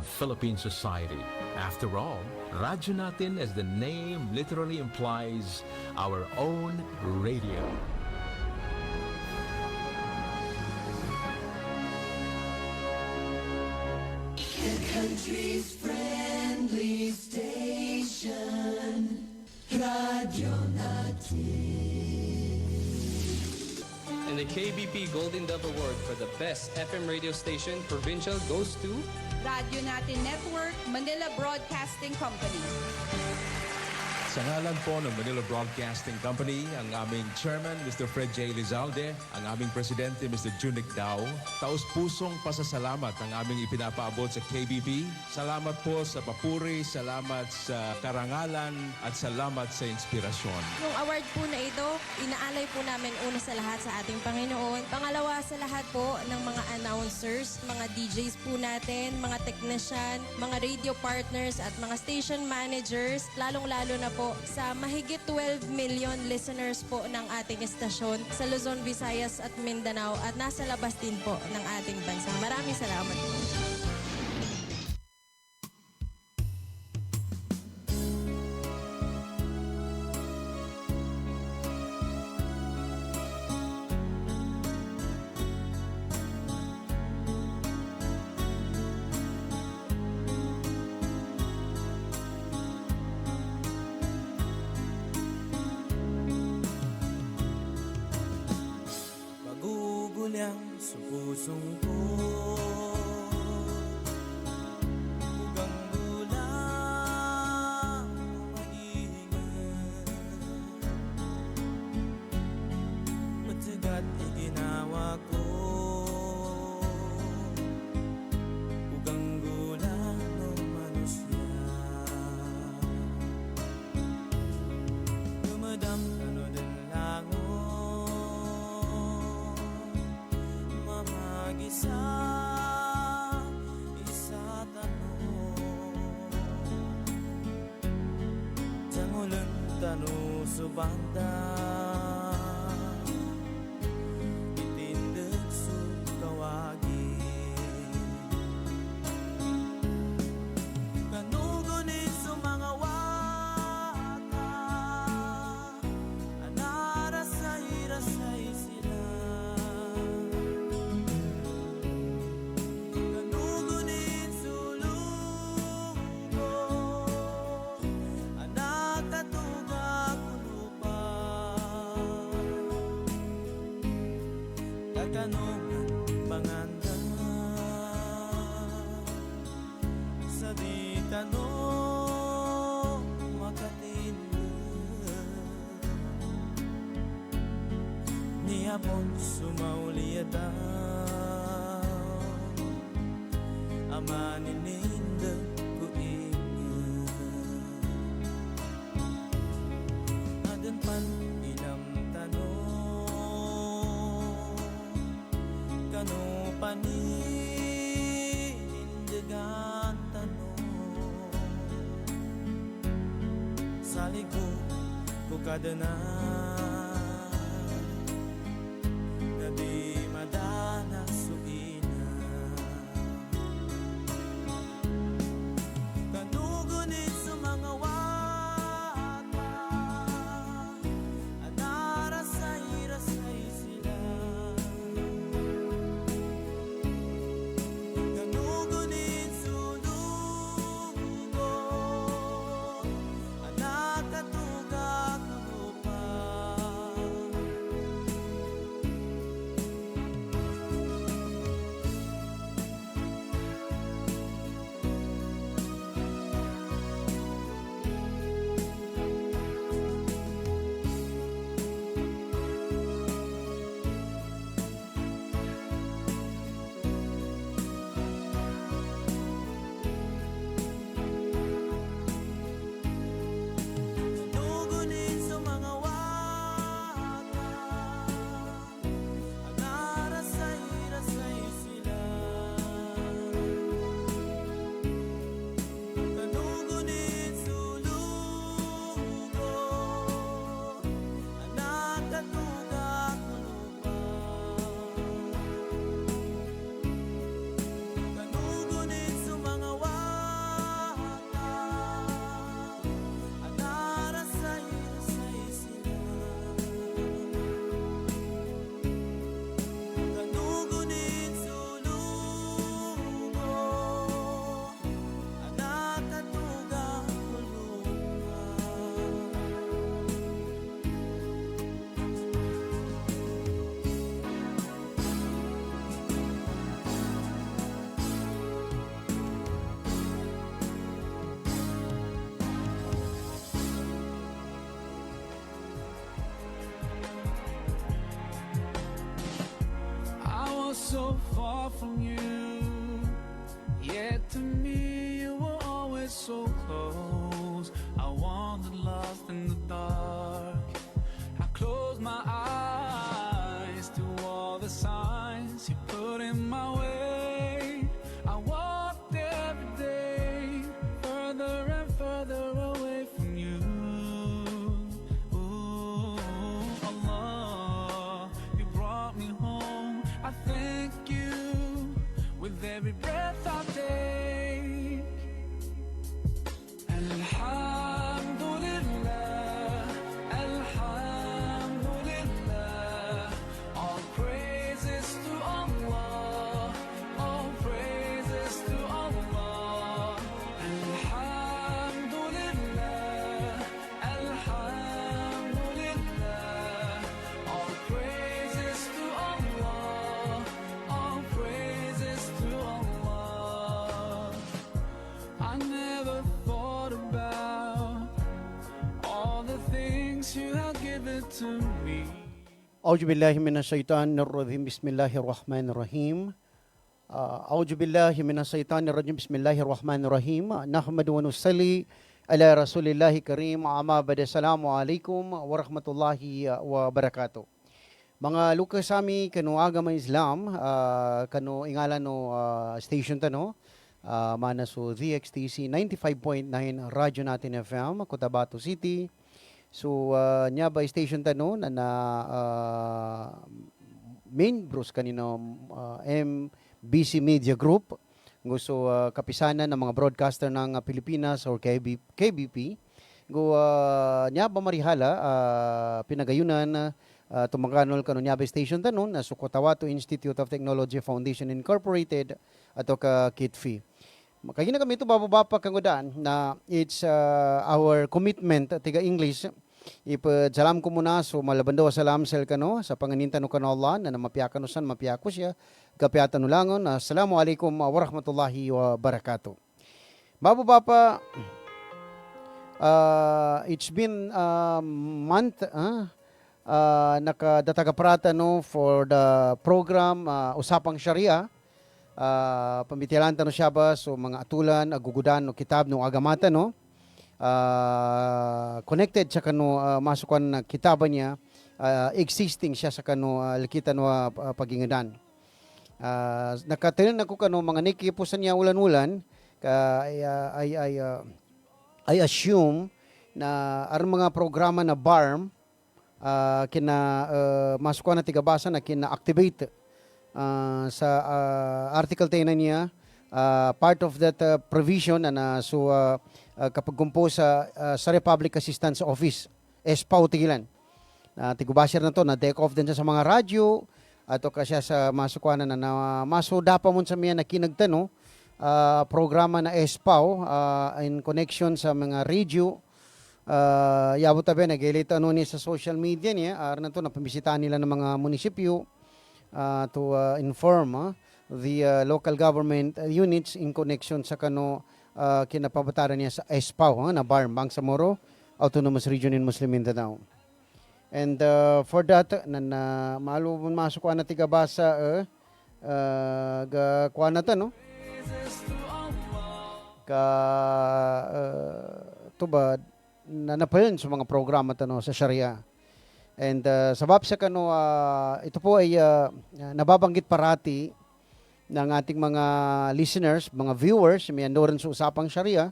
of Philippine society. After all, Radyo Natin, as the name literally implies, our own radio. The country's friendly station, Radyo Natin. And the KBP Golden Dove Award for the best FM radio station provincial goes to Radyo Natin Network, Manila Broadcasting Company. Sa ngalan po ng Manila Broadcasting Company, ang aming chairman, Mr. Fred J. Lizalde, ang aming presidente, Mr. Junic Dao, taus-pusong pasasalamat ang aming ipinapaabot sa KBP. Salamat po sa papuri, salamat sa karangalan, at salamat sa inspirasyon. Yung award po na ito, inaalay po namin una sa lahat sa ating Panginoon. Pangalawa sa lahat po ng mga announcers, mga DJs po natin, mga technician, mga radio partners at mga station managers, lalong-lalo na po sa mahigit 12 million listeners po ng ating estasyon sa Luzon, Visayas at Mindanao at nasa labas din po ng ating bansa. Maraming salamat po. Magugulyang sa pusong ko, bugang gulang mag-iingat, matagat iginawa ko, bugang gulang ng manusia, dumadam ano din lango, isa tanong tangulan tanu subanda itindig su kawagi kanugunin su mga waka anarasay-rasay sila kanungan panganda sa di tanong makatinda niyapon sumauliyata amanininda ko ingat adan pan ilang tanong kano panindagan tanong saligo ko kada na di madana suina kanugunit sa mga wata anarasay-rasay sila Katuga ko pa from you. Yet to me you were always so close. I wandered lost in the dark. I closed my eyes to all the signs you put in my way. I walked every day further and further away from you. Ooh, Allah, you brought me home. I thank you with every breath I take. Alhamdulillah, Alhamdulillah, all praises to Allah, all praises to Allah. Alhamdulillah, Alhamdulillah, all praises to Allah, all praises to Allah. I never thought about all the things you have given to me. أعوذ بالله من الشيطان الرجيم بسم الله الرحمن الرحيم أعوذ بالله من الشيطان الرجيم بسم الله الرحمن الرحيم نحمد ونصلي على رسول الله الكريم أما بعد السلام عليكم ورحمة الله وبركاته. Mga lukas sami kanu agama Islam kanu ingala no station tano mana so ZXTC 95.9 radyo natin FM Cotabato City. So, nya ba station tano na main bros kanino MBC Media Group. Gusto kapisanan ng mga broadcaster ng Pilipinas or KBP. Nya ba marihala pinagayunan tumaganol kanu nya ba station tano na sa Cotabato Institute of Technology Foundation Incorporated ato ka KITFI. Kaya na kami ito bababa kangudan na it's our commitment tiga English. Ipasalam ko muna so malabando salam sel kano sa panganintan no kano Allah na mapiakan usan mapiako siya kapiatan ulangon. Assalamualaikum warahmatullahi wabarakatuh. Bababa it's been a month nakadataga no for the program Usapang Sharia. Pambitilan tano siya ba so mga atulan agugudan no kitab no agamata no connected sa kano masukan na kitaba niya existing siya sa kano likita no pagingadan nakatilan ako kano mga nikipusan niya ulan-ulan I assume na aron mga programa na BARM kina masukan na tigabasa na kina-activate sa article 10 niya part of that provision na so kapag compose sa Republic Assistance Office ESPAO tigilan tigubasir na to na take off din sa mga radyo ato kasya sa masukuan na maso dapa mon sa miya na kinagtano programa na ESPAO in connection sa mga radio yabot tabi nagilita ano ni sa social media niya na to napambisitahan nila ng mga munisipyo to inform the local government units in connection sa kano kinapabataran niya sa ESPAO na BARM Bangsamoro Autonomous Region in Muslim Mindanao. And for that na malo masuk na tigabasa ga kuana ta no ka tubad na napayon sa mga programa ta no sa Sharia. And sabab sa kano ito po ay nababanggit parati ng ating mga listeners, mga viewers, may andoran sa Usapang Sharia.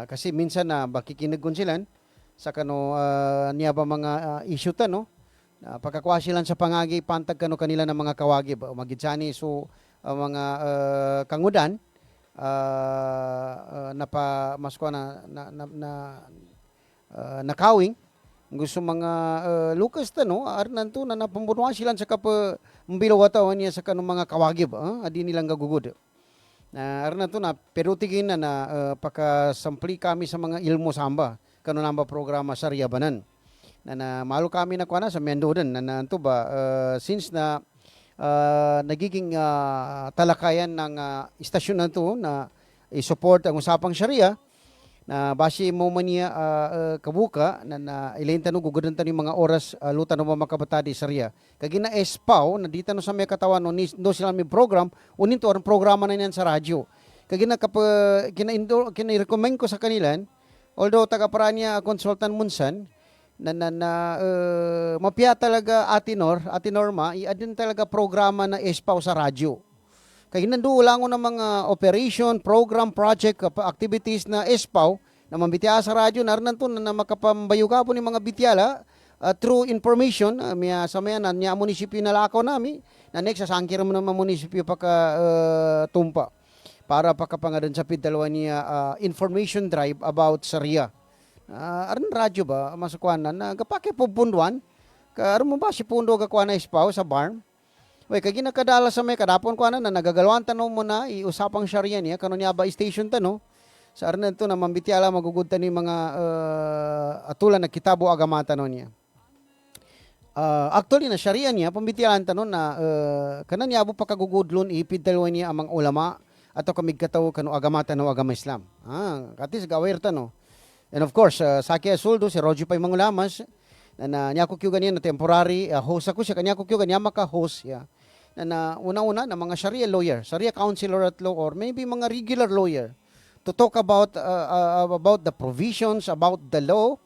Kasi minsan na bakikinagkon silan sa kano niya ba mga issue ta no. Pagkakuha silan sa pangagi pantag kano kanila ng mga kawagi ba magitsani so mga kangudan napa masko na nakawing gusto mga Lucas tano arnan to na napambunuan sila sa kapa mbilawatawan niya sa kanong mga kawagib adi nilang gagugod arnan to na pero tigin na pakasampli kami sa mga ilmo samba kano namba programa Sharia banan na malo kami na kuana sa Mendodan na to ba since na nagiging talakayan ng istasyon na to na i-support ang Usapang Sharia na base mo man niya kabuka na ilain tanong gugudan tanong mga oras luta no makabata di Sharia. Kagina espaw na dita no sa may katawan no sila may program unin to ang programa na niyan sa radyo. Kagina kina-recommend ko sa kanilan although taga-para niya consultant munsan mapia talaga Ate Norma i-adin talaga programa na espaw sa radyo. Kaya nanduo lang ng mga operation, program, project, activities na espaw na mambitya sa radyo naran to na makapambayuga po ni mga bityala through information sa maya na niya munisipyo na lakaw nami na next sa sangkir mo ng mga munisipyo tumpa para pakapangadan sa pidalwa niya information drive about Sharia. Aran radyo ba masukwanan na kapake po punduan aran mo ba si pundo gakuan na espaw sa barn. Way kagi nakadala sa may kadapon ko na nagagalwan tanong mo na iusapang Sharia niya kanon niya ba station tano sa arnan to na mambitiala magugudtan ni mga atulan na kitabo agamata no niya. Actually na Sharia niya pambitialan tanon na kanan niya abo pakagugudlon ipidalwa niya amang ulama ato kamig kataw kano agamata no agama Islam. Katis gawer tano. And of course Saki Asuldo si Roger Pay Mangulamas na niya ko kyo ganyan na temporary host ako siya kanya ko kyo ganyan maka-host ya. Na una-una na mga Sharia lawyer, Sharia counselor at law or maybe mga regular lawyer to talk about the provisions about the law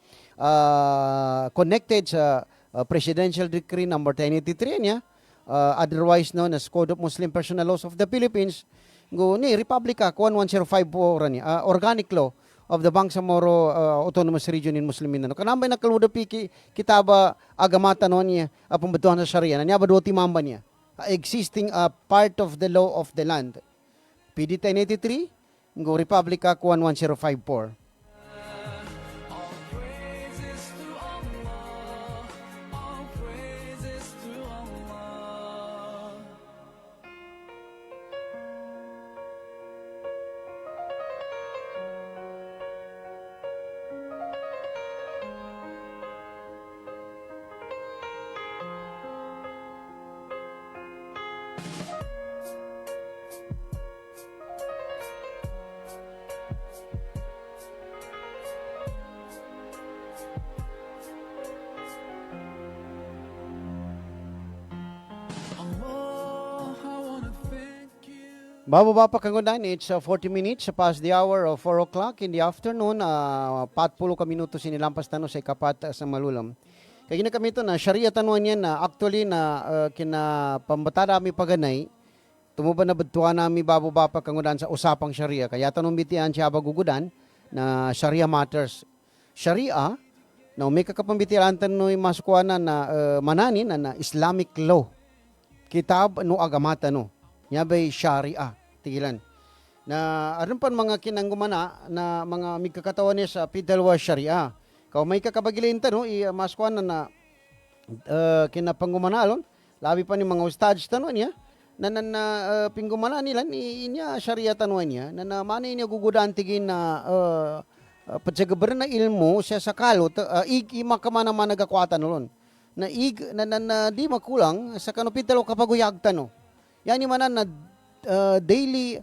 connected sa Presidential Decree number 1083 niya otherwise known as Code of Muslim Personal Laws of the Philippines go ni Republica 1105 po niya organic law of the Bangsamoro Autonomous Region in Muslim Mindanao. Kanambay nakaluda piki kitaba agamata no niya pambetuhan sa Sharia na niya ba do timamba niya existing part of the law of the land. PD 1083 ngo Republica 11054. Bababa pa kangunan, it's 40 minutes past the hour of 4 o'clock in the afternoon. 40 ka minuto sinilampas tano sa ikapat sa malulam. Kaya gina kami ito na Sharia tanuan yan na actually na kina pambata nami paganay, tumuba na badtuan nami bababa pa kangunan sa usapang Sharia. Kaya tanong bitian siya bagugudan na Sharia matters. Sharia, na may kakapambitiran tano'y masukwanan na mananin na Islamic law. Kitab no agamata no. Nyabay Sharia, tigilan. Na aron pan mga kinanggumana na mga migkakatawan niya sa pidalwa Sharia. Kau may kakabagilin no, maskuan na kinapanggumanalon, labi pa ni mga ustads tano niya, na pinggumana nila, niya Sharia tanuan niya, na mani niya gugudan tigin na patsagabar na ilmo siya sa kalot, makamana-mana nagakwatan nun. Na di makulang sa kanupitalo kapaguyag tano. Yan yung manan na daily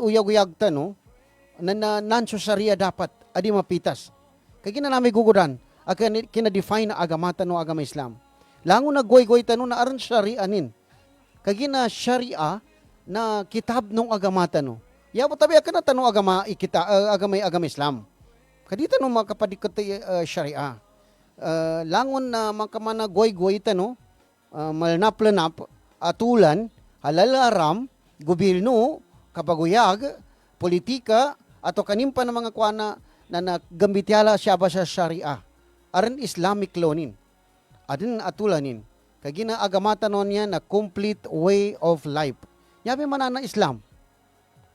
uyag-uyag tano na nanso Sharia dapat adi mapitas. Kaya namin gugudan kina-define na agamata no agama Islam. Lango na goy-goy tano na aron Sharia nin. Kaya na Sharia na kitab nung agamata no. Yabo tabi ka na tano agama Islam. Kadita no makapadikot Sharia. Langon na makamana goy-goy tano malnap-lanap atulan halal aram, gobyerno, kapaguyag, politika, ato kanimpa ng mga kuana na naggambityala siya ba sa Sharia. Aran Islamic law nin. Adin atulanin. Kagina agamata non niya na complete way of life. Yabi man na Islam.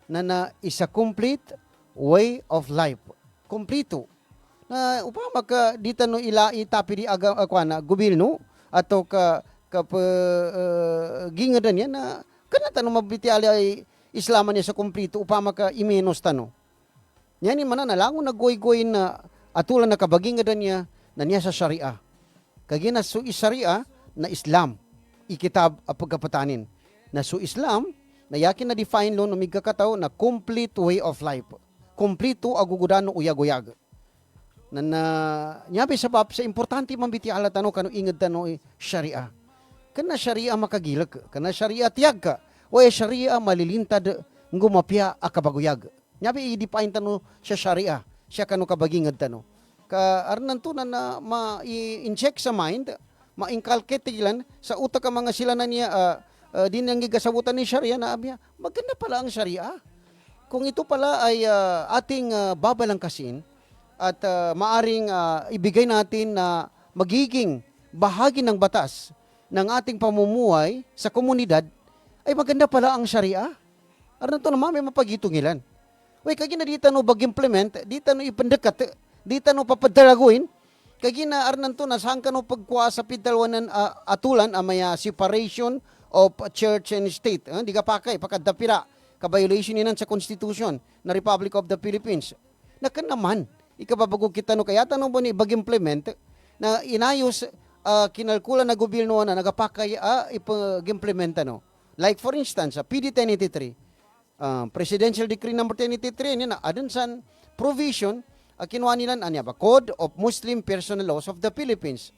Na isa complete way of life. Kompleto. Na upama ka dita no ila itapi di kuana gobyerno ato gingadan yan na kanata no mabitiali ay Islaman niya sa kumplito upama ka imenos tano. Yan ni mana nalangon na goy-goy na atulan na kabagingadan niya na niya sa Sharia. Kagina su Sharia na Islam ikitab a pagkapatanin. Na su Islam na yakin na define lo no migkakataw na complete way of life. kumplito agugudano uyag-uyag. Nyabi sa importante mambitiala tano kano inged tano Sharia. Kana Sharia makagilak, kana Sharia tiyag ka. O Sharia malilintad ngumapya a kabaguyag. Nyabi i-define tano sa Sharia, siya kano kabaginged tano. Ka arnan to na ma-inject sa mind, ma-inculcate tigilan sa utak ang mga sila na niya din ang gigasabutan ni Sharia na abya, maganda pala ang Sharia. Kung ito pala ay ating babalangkasin at maaring ibigay natin na magiging bahagi ng batas ng ating pamumuhay sa komunidad, ay maganda pala ang Sharia. Arnan to naman may mapagitungilan. Uy, kagi na dito no bag-implement, dito no ipandekat, dito no papadalaguin, kagi na arnan to na saan ka no pagkuha sa pidalwanan atulan amaya separation of church and state. Di ka pakay, pakadapira, ka-violation ninan sa Constitution na Republic of the Philippines. Nakan naman, ikababagog kita no kaya tanong ba ni bag-implement na inayos kinalkula na gobyerno na nagapakay ipag-implementa no. Like for instance, PD 1083, Presidential Decree number 1083 niya na adansan provision kinuha nila anya ba Code of Muslim Personal Laws of the Philippines.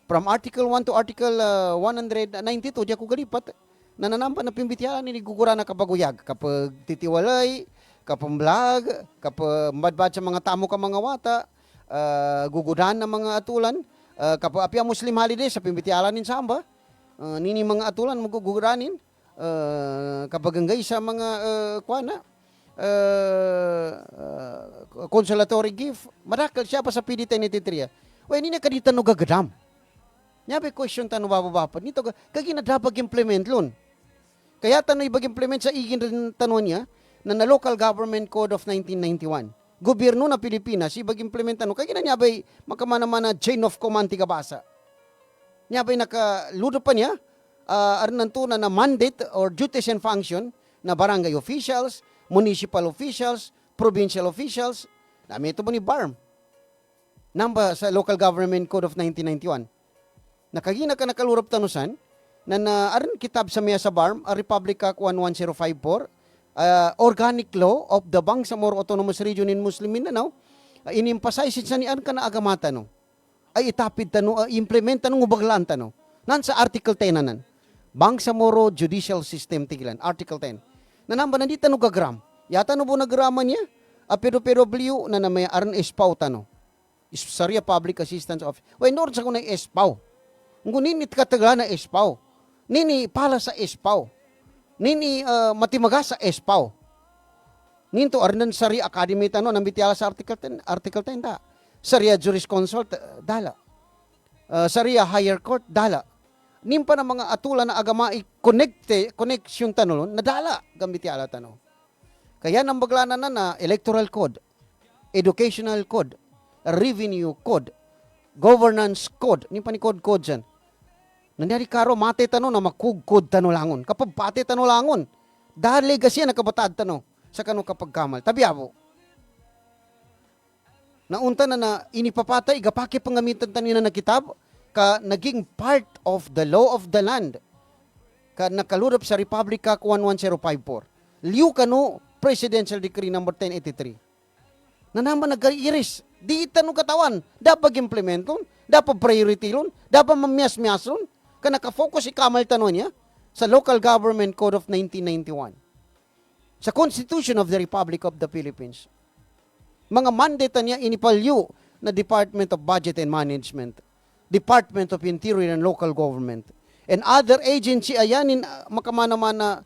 From Article 1 to Article 192 di ako galipat nananampan na pimbitihan ni gugura na kabaguyag kapag titiwalay, kapag vlog, kapag madbad sa mga tamo ka mga wata, gugudahan ng mga atulan, kapag apya Muslim holiday sa pimbitihan ni samba, nini mga atulan maguguranin, kapag hanggang sa mga consolatory gift, marakal siya pa sa PD 1083. Uy, nini kadita no gagadam. Nyabi question tano bababapad. Nito kagi na dapat implement lon. Kaya tano ibag-implement sa igin rin tanong niya na Local Government Code of 1991. Gobyerno na Pilipinas ibag-implement tano. Kagi na nyabay makamana-mana chain of command tiga basa. Nyabay nakaludo pa niya arnanto na mandate or duties and function na barangay officials, municipal officials, provincial officials. Dami ito po ni BARM. Namba sa Local Government Code of 1991. Nakagina ka nakalurap tanusan na aron kitab sa Maya sa BARM, a Republic Act 11054, Organic Law of the Bangsamoro Autonomous Region in Muslim Mindanao, in-emphasize sa niyan ka na agamata no. Ay itapid tano, implement tano, ngubaglan tano. Nan sa Article 10 nanan. Bangsamoro Judicial System tigilan, Article 10. Nanamba na di tano gagram. Yata no po nagraman niya, pero na may aron espaw tano. Sharia Public Assistance Office. Way nor sa kunay espaw. Ngunit kataga na espaw. Nini pala sa espaw. Nini matimaga sa espaw. Ninto arnan Sharia Academy tano nambitiala sa Article 10 da. Sharia Jurisconsult dala. Sharia Higher Court dala. Nimpa na mga atulan na agama connection tano nadala gambitiala tano. Kaya nang baglanan na Electoral Code, Educational Code, Revenue Code, Governance Code, nimpa ni code dyan. Nangyari karo mate tano na makugkod tano langon. Kapag pate tano langon, dahil legacy na kabatad tano sa kano kapag kamal. Tabi abo. Naunta na inipapatay, gapake pangamitan tanina na kitab, ka naging part of the law of the land. Ka nakalurap sa Republic Act 11054. Liu kano Presidential Decree number 1083. Nanaman nag-iris. Di tanong katawan. Dapat implementon. Dapat priority lon. Dapat mamiyas-miyas lon. Ka nakafocus ikamal tanong niya sa Local Government Code of 1991. Sa Constitution of the Republic of the Philippines. Mga mandate niya inipalyo na Department of Budget and Management, Department of Interior and Local Government, and other agency ayanin makamana-mana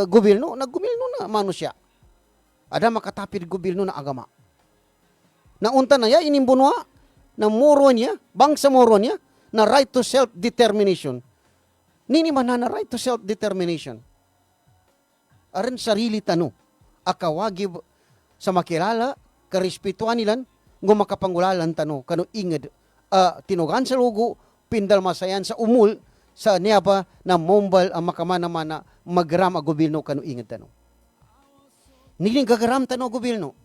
gobyerno, naggobyerno na mano siya. Ada makatapid gobyerno na agama. Naunta na ya inimbunwa na moro niya, bangsa moro niya, na right to self-determination. Nini man na right to self-determination. Aran sarili tano, akawagib sa makilala, karespetuan nilan, ngumakapangulalan tano, kano inged, tinugan sa lugo, pindal masayan sa umul, sa niyaba na mombal ang makamana-mana magram a gobyerno kano inged tano. Nini gagaram tano gobyerno.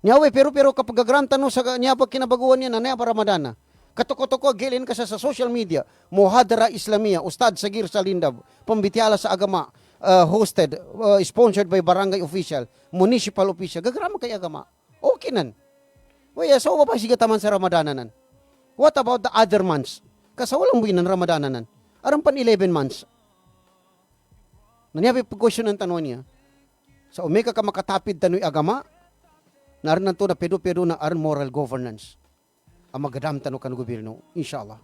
Nyawe pero kapag gagaram tano sa niyaba kinabaguan niya na niyaba Ramadana, katoko-toko gilin ka sa social media, Muhadara Islamia, Ustad Sagir Salindab, pambitiala sa agama, hosted, sponsored by barangay official, municipal official, gagrama kay agama. Okay nan. Waya, so pa siga taman sa Ramadanan. What about the other months? Kasi walang buwinan Ramadanan. Aram pan 11 months. Nanyabi pag-question ng tanong niya, sa umeka ka makatapid tanoy agama, narin to na pedo-pedo na aron moral governance. Ang magadam tanong kan gobyerno, inshallah.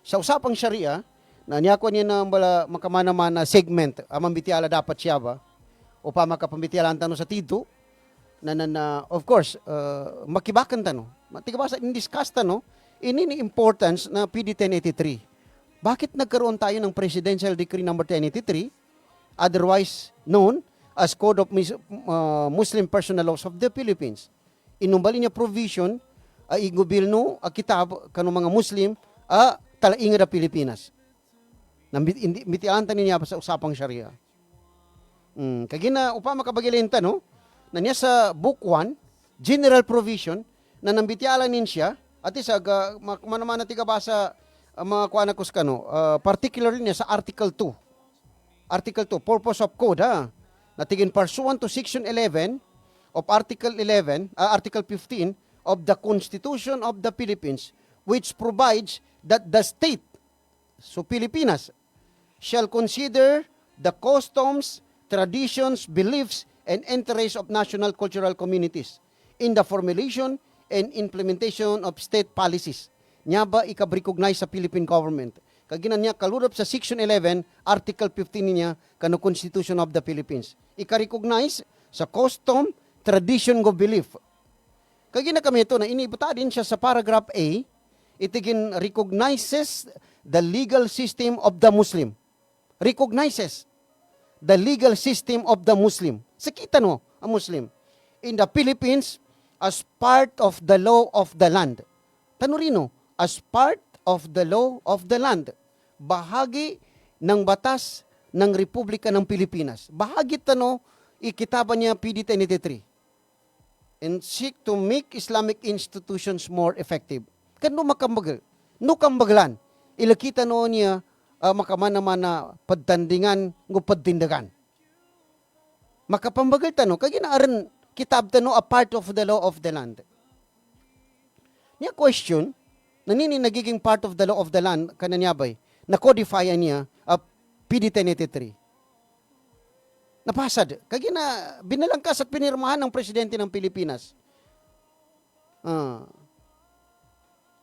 Sa usapang Sharia, na niya ko niya na makamana-mana segment, amang bitiala dapat siya ba, o pa makapambitiala ang tanong sa tito, na of course, makibakan tanong. Matigabasa, in-discuss tanong, ini importance na PD 1083. Bakit nagkaroon tayo ng Presidential Decree number 1083, otherwise known as Code of Muslim Personal Laws of the Philippines? Inumbali niya provision, gobyerno, kitab, kanong mga Muslim, talainga da Pilipinas. Mitialan niya sa usapang Sharia. Kagina, upa makabagilenta, no? Na niya sa Book 1, General Provision, na nambitialan niya, at isa, manaman na tigabasa, mga kuanakos ka, no? Particularly niya sa Article 2. Article 2, Purpose of Code, natigin pursuant to Section 11 of Article 15 of the Constitution of the Philippines, which provides that the state, so Pilipinas, shall consider the customs, traditions, beliefs, and interests of national cultural communities in the formulation and implementation of state policies. Nya ba ikab-recognize sa Philippine government? Kaginan niya kalurop sa Section 11, Article 15 niya, kano Constitution of the Philippines. Ika-recognize sa custom, tradition, go belief. Kagina kami ito na inibuta din siya sa paragraph A, itigin recognizes the legal system of the Muslim. Recognizes the legal system of the Muslim. Sakita no, ang Muslim. In the Philippines, as part of the law of the land. Tanurino, as part of the law of the land. Bahagi ng batas ng Republika ng Pilipinas. Bahagi tano, ikitaban niya PD 1083. And seek to make Islamic institutions more effective. Kano makambagal? No kambagalan. Ilakita no niya makamana-mana padtandingan ng padtindagan. Makapambagal tano, kaginaaran kitab tano a part of the law of the land. Niya question, nanini nagiging part of the law of the land, kananyabay, na-codify niya PD 1083. Napasad. Kagina, binalangkas at pinirmahan ng presidente ng Pilipinas.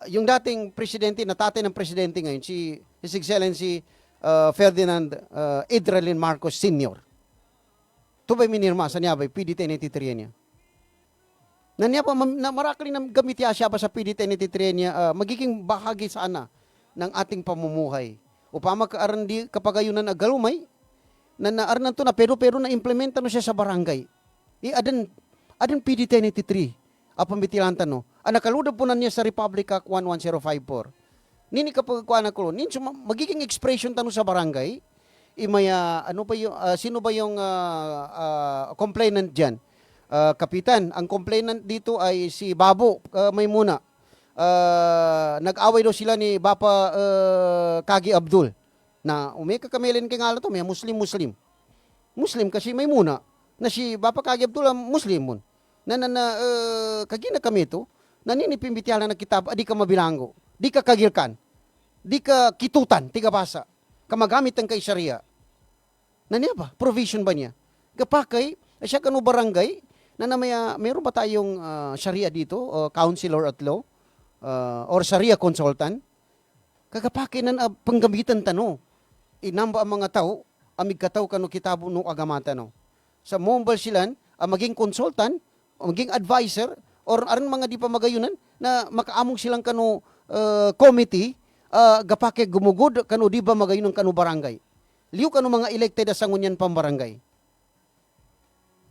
Yung dating presidente, na tatay ng presidente ngayon, si His Excellency Ferdinand Idralin Marcos Sr. Ito ba'y minirma sa niya ba'y PD 1083 niya? Na niya pa, marakling na gamit siya pa sa PD 1083 niya, magiging bahagi sana ng ating pamumuhay. Upama kaaran di kapag ayunan agalumay, na naaran to na pero na implementa no siya sa barangay. Adan PD 1083. Apambitilan tano. Nakaludab po na niya sa Republic Act 11054. Nini kapag kuha na ko, magiging expression tano sa barangay, imaya, ano ba yung, sino ba yung complainant dyan? Kapitan, ang complainant dito ay si Babo Maymuna. Nag-away daw sila ni Bapa Kagi Abdul. Na umeka kamilin kay ngala to, may Muslim. Muslim kasi Maymuna. Na si Bapa Kagi Abdul Muslim mon. Kagina kami to, naninipimbityala na kitab, di ka mabilanggo, di ka kagirkan, di ka kitutan, tiga basa, kamagamit ang kay Sharia. Naniya ba? Provision ba niya? Kapakay, siya kanu barangay, mayroon ba tayong Sharia dito, counselor at law, or Sharia consultant? Kagapakay na panggamitan tano, inamba ang mga tao, amig kataw kanu kitabo no agamata no. Sa mombal silan, maging consultant, maging advisor, or aron mga di pa magayunan, na makaamong silang kanu committee, gapake gumugod, kanu di ba magayunan kanu barangay. Liu kanu mga elected sa ngunyan pambarangay.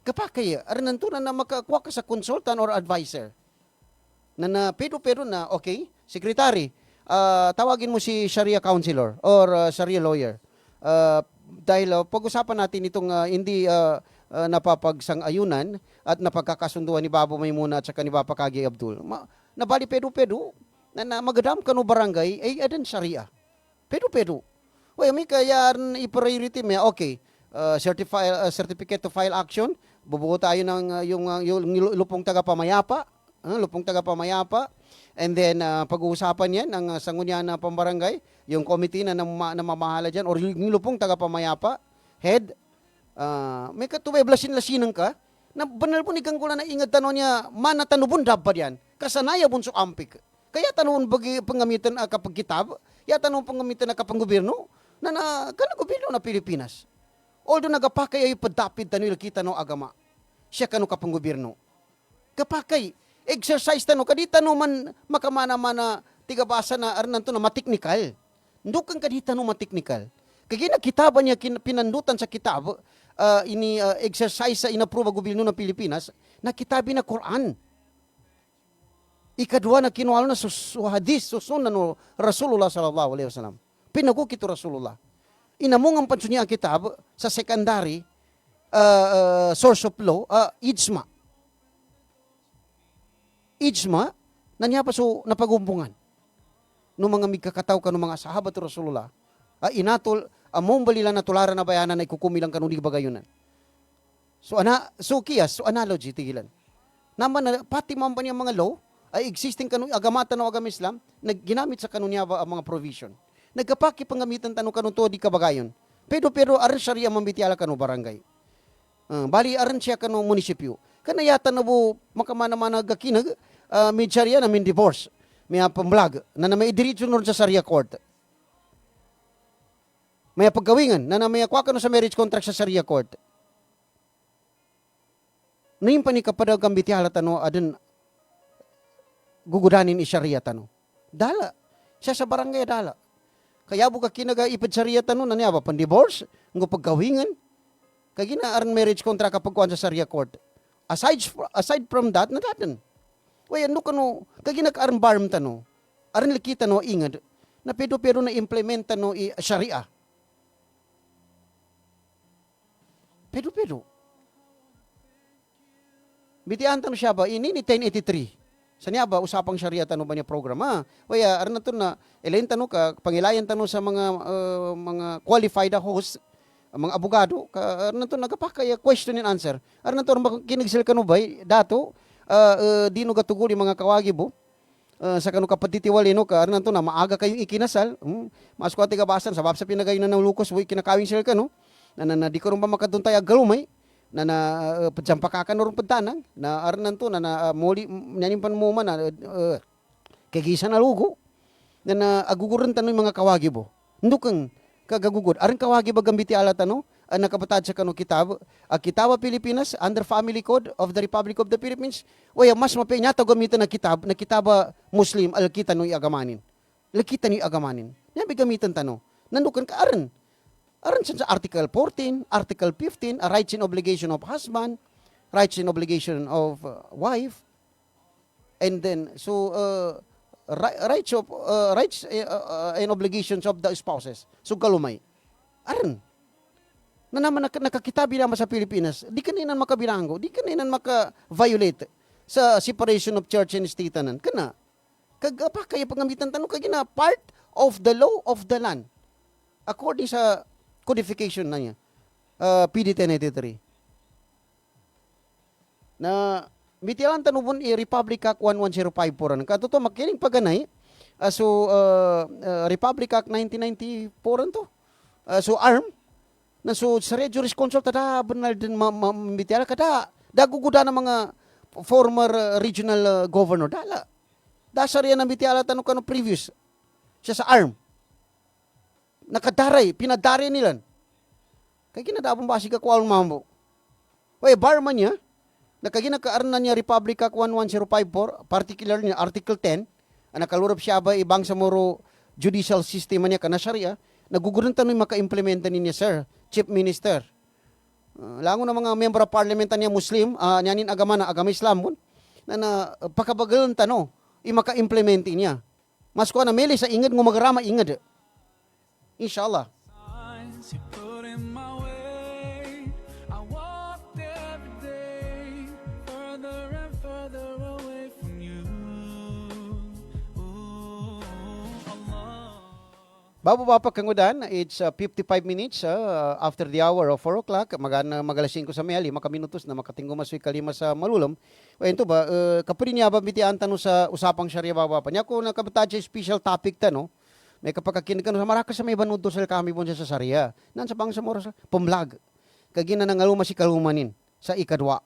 Kapake, aron nanto na makakuha ka sa consultant or advisor. Pero na, okay, secretary, tawagin mo si Sharia counselor or Sharia lawyer. Dahil pag-usapan natin itong hindi napapagsang-ayunan at napagkakasunduan ni Babo Maymuna at saka ni Bapa Kagi Abdul. Nabali pedo na magadam kanu barangay ay adan Sharia. Pedo. May kaya i-priority mo, okay, certificate to file action. Bubuo tayo ng yung lupong tagapamayapa, lupong tagapamayapa. And then pag-uusapan yan ng sanggunian na pambarangay, yung committee na namamahala dyan, or yung lupong tagapamayapa, head, may katuway blasin-lasinan ka, na banal po ni Ganggula na ingad tanong niya, mana tanubon dapat yan, kasanaya bunso ampik. Kaya tanong pangamitan kapag kitab, ya tanong pangamitan kapag gobyerno, na gobyerno na Pilipinas. Although nagapakay ay padapid tanong kita no agama, siya kano kapag gobyerno. Kapakay, exercise tanong, kadita no man makamana-mana tigabasa na arnanto na matiknikal. Ndukang kadita no matiknikal. Kaya nakitaban niya pinandutan sa kitab, exercise sa inapprove gobyerno ng Pilipinas, nakitabi na Quran. Ikadwa na kinuha na hadis, susunan no Rasulullah sallallahu alaihi wasallam. Pinagukit Rasulullah. Inamong ang pansun niya ang kitab sa secondary source of law, ijma. Ijma, nanya pa so napagumbungan. Nung mga migkakataw ka ng mga sahabat Rasulullah, inatol, among balila na tularan na bayanan na ikukumilang kanunig bagayunan. So analogy, tigilan. Naman na, pati man ba niya mga law, ay existing kanun, agamatan o agam Islam, ginamit sa kanunya ba ang mga provision. Nagkapaki pangamitan tanong kanun to di kabagayon. Pero aran syariah mambitiala kanu barangay. Bali aran siya kanu munisipyo. Kanayata na po makamana-mana gakinag, may syariah na may divorce. May pamblag na may diretso nun sa Sharia court. May paggawingan na may akwa ka sa marriage contract sa Sharia court. Ngayon pa ni kapadag ang bitihala tano adun gugudanin i Sharia tano. Dala. Siya sa barangay dala. Kaya buka kinaga ipad Sharia tano na niya ba pan-divorce, ng pagkawingan. Kaya na aran marriage contract kapag kuhan sa Sharia court. Aside from that, nadatan. Way ano kano, kaya nag-aran barm tano, aran likita no ingad, na pero na implementa no i Sharia. Pero. Bitian tano siya ba, ini ni 1083. Sa niya ba, usapang Sharia tano ba niya programa? Waya, aran na to na, elayin tano ka, pangilayan tano sa mga qualified host, mga abogado, aran na to nagapakaya question and answer. Aran na to, kinigsil ka no ba, dato, di no gatuguli mga kawagi bo, sa kanu kapatitiwali no ka, aran na to na, maaga kayong ikinasal, mas ko ati kabasan, sabab sa pinagay na ng lukos, kinakawing sila ka no, na di ko rin ba makaduntay agalumay, na padyampakakan no rin padtanang, na aran to, na muli, nanimpan mo man, kagisa na lugo, na aguguran tanong mga kawagi bo. Ndukang kagagugod. Aran kawagi ba gambiti ala tanong, nakabatad sa kanu kitab, Kitaba Pilipinas, under Family Code of the Republic of the Philippines, waya mas mapinya to gamitan na kitaba Muslim, alkita no iagamanin. Lakita ni agamanin. Yan gamitan tanong. Nandukan ka aran. Aran sa Article 14, Article 15, rights and obligation of husband, rights and obligation of wife, and then, so, rights and obligations of the spouses. So, galumay. Aran. Na naman nakakitabi naman sa Pilipinas, di kaninan makabilango, di kaninan maka-violate sa separation of church and state tanan. Kana. Kagapa kaya pangamitan tanong kagina part of the law of the land. According sa codification na niya, PD 1083. Na bitialan tanubon Republic Act 11054 an. Katuto makiling paganay. Republic Act 1994 to. Arm na sa jurisconsul tada banal din bitiala kada daguguda ng mga former regional governor dala. Dasar yan ang bitiala tanong kano previous. Siya sa arm. Nakadaray, pinadaray nilan. Kaya kinadabong basi ka kuwal mambo. Way, barman niya, nakaginakaaran na niya Republic Act 11054, particularly niya Article 10, nakalurap siya ba ibang sa moro judicial system niya kana Sharia, naguguran tanong maka-implementa niya, sir, Chief Minister. Lango na mga member of parliament niya Muslim, nyanin agama Islam, na pakabagalan tanong, maka-implementi niya. Mas ko na mili sa ingad ng magarama ingad. Inshallah. Signs you put in my way. I walked every day further and further away from you. Ooh, Allah. Bababa pa kangudan, it's 55 minutes after the hour of 4 o'clock. Magalas 5 sa maya, 5 minutos na makatinggo maswi kalima sa malulom. O ito ba, kapuri niya ba bitian tanong sa usapang syariya bababa. Niya ko nakabata special topic tanong. May kapakakin ka sa maraka sa may banud sa kami bon sa syariya. Nan sa bang sa moras, pumlag. Kagina nangaluma si kalumanin sa ikadwa.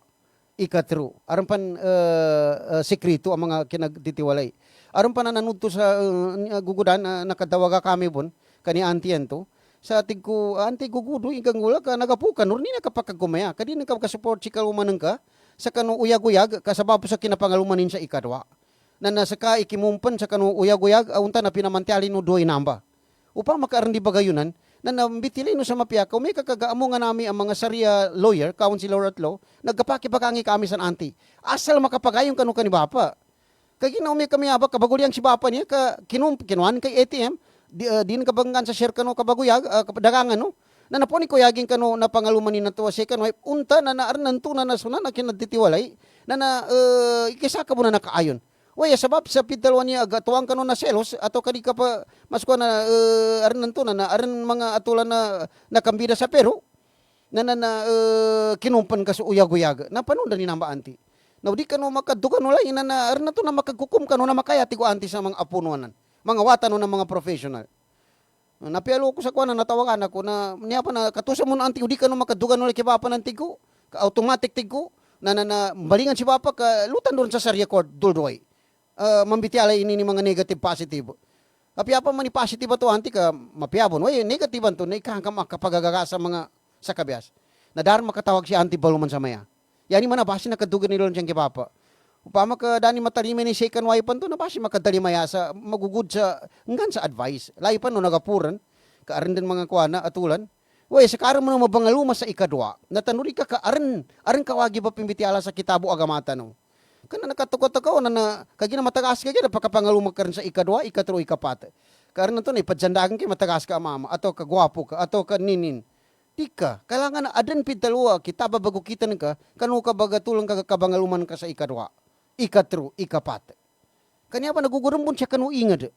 Ikatru. Aron pan sekreto ang mga kinagtitiwalay. Aron pa na nanudto sa gugudan nakadawaga kami bon kani antiyan to sa tigko anti gugudo igang gula ka nagapukan nurni nakapakagumaya kadi nakapaka-support si kalumanan ka sa kanu uyag-uyag kasabab sa kinapangalumanin sa ikadwa na nasa ka ikimumpan sa kanu uyag-uyag aunta na pinamantali no doy namba upang makaarn di bagayunan na nambitili no sa mapiyakaw may kakagaamo nga nami ang mga Sharia lawyer counselor at law nagkapakibakangi kami sa anti asal makapagayon kanu kanibapa kagina umi kami abak kabagulyang si bapa niya ka kinuan kay ATM din kabanggan sa share kano kabaguyag dagangan no na naponi ko yaging kano na pangalumanin na to second wife unta na naarnan to na nasuna na kinaditiwalay na ikisaka mo na nakaayon way sabab sa pidalwan niya agatuang kano na selos ato kadi ka pa masko na arnan to na aran mga atulan na nakambida sa pero na kinumpan ka sa uyag-uyag na panunda ni namba anti na di kano makadugan wala ina na arna to na makagkukum kano na makayati ko anti sa mga apunuanan. Mga watan ng mga professional. Napialo ko sa kuan na natawagan ako na niya pa na katusa mo na anti di kano makadugan wala kay bapa ng tigo. Ka automatic tigo na balingan si bapa ka lutan doon sa Sharia court duldoy. Mambitiala ini ni mga negative positive. Apya pa man ni positive to anti ka mapiabon. Way negative to na ikang kapagagaga sa mga sa kabyas. Na dar makatawag si anti baluman sa maya. Yani man basi nakadugan ni Lord siyang kipapa. Upama ka dani matalime ni second wife to na basi makadalimaya sa magugud sa ngan sa advice. Lahi pa no nagapuran ka aran din mga kuana atulan. Way sa karon mo na mabangaluma sa ikadwa. Natanuri ka aran kawagi ba pimbitiala sa kitabo agamata no. Kana nakatukot-tuko na kagina matagas ka gyud pagkapangaluma ka rin sa ikadwa, ikatro, ikapat. Karon to na ipadyandagan kay matagas ka mama ato ka gwapo ka ato ka ninin. Tika, kailangan na adan pitalwa, kita babago kita ka, kanu ka bagatulong ka kabangaluman ka sa ikadwa, ikatru, ikapat. Kanya pa nagugurumbon siya kanu ingad.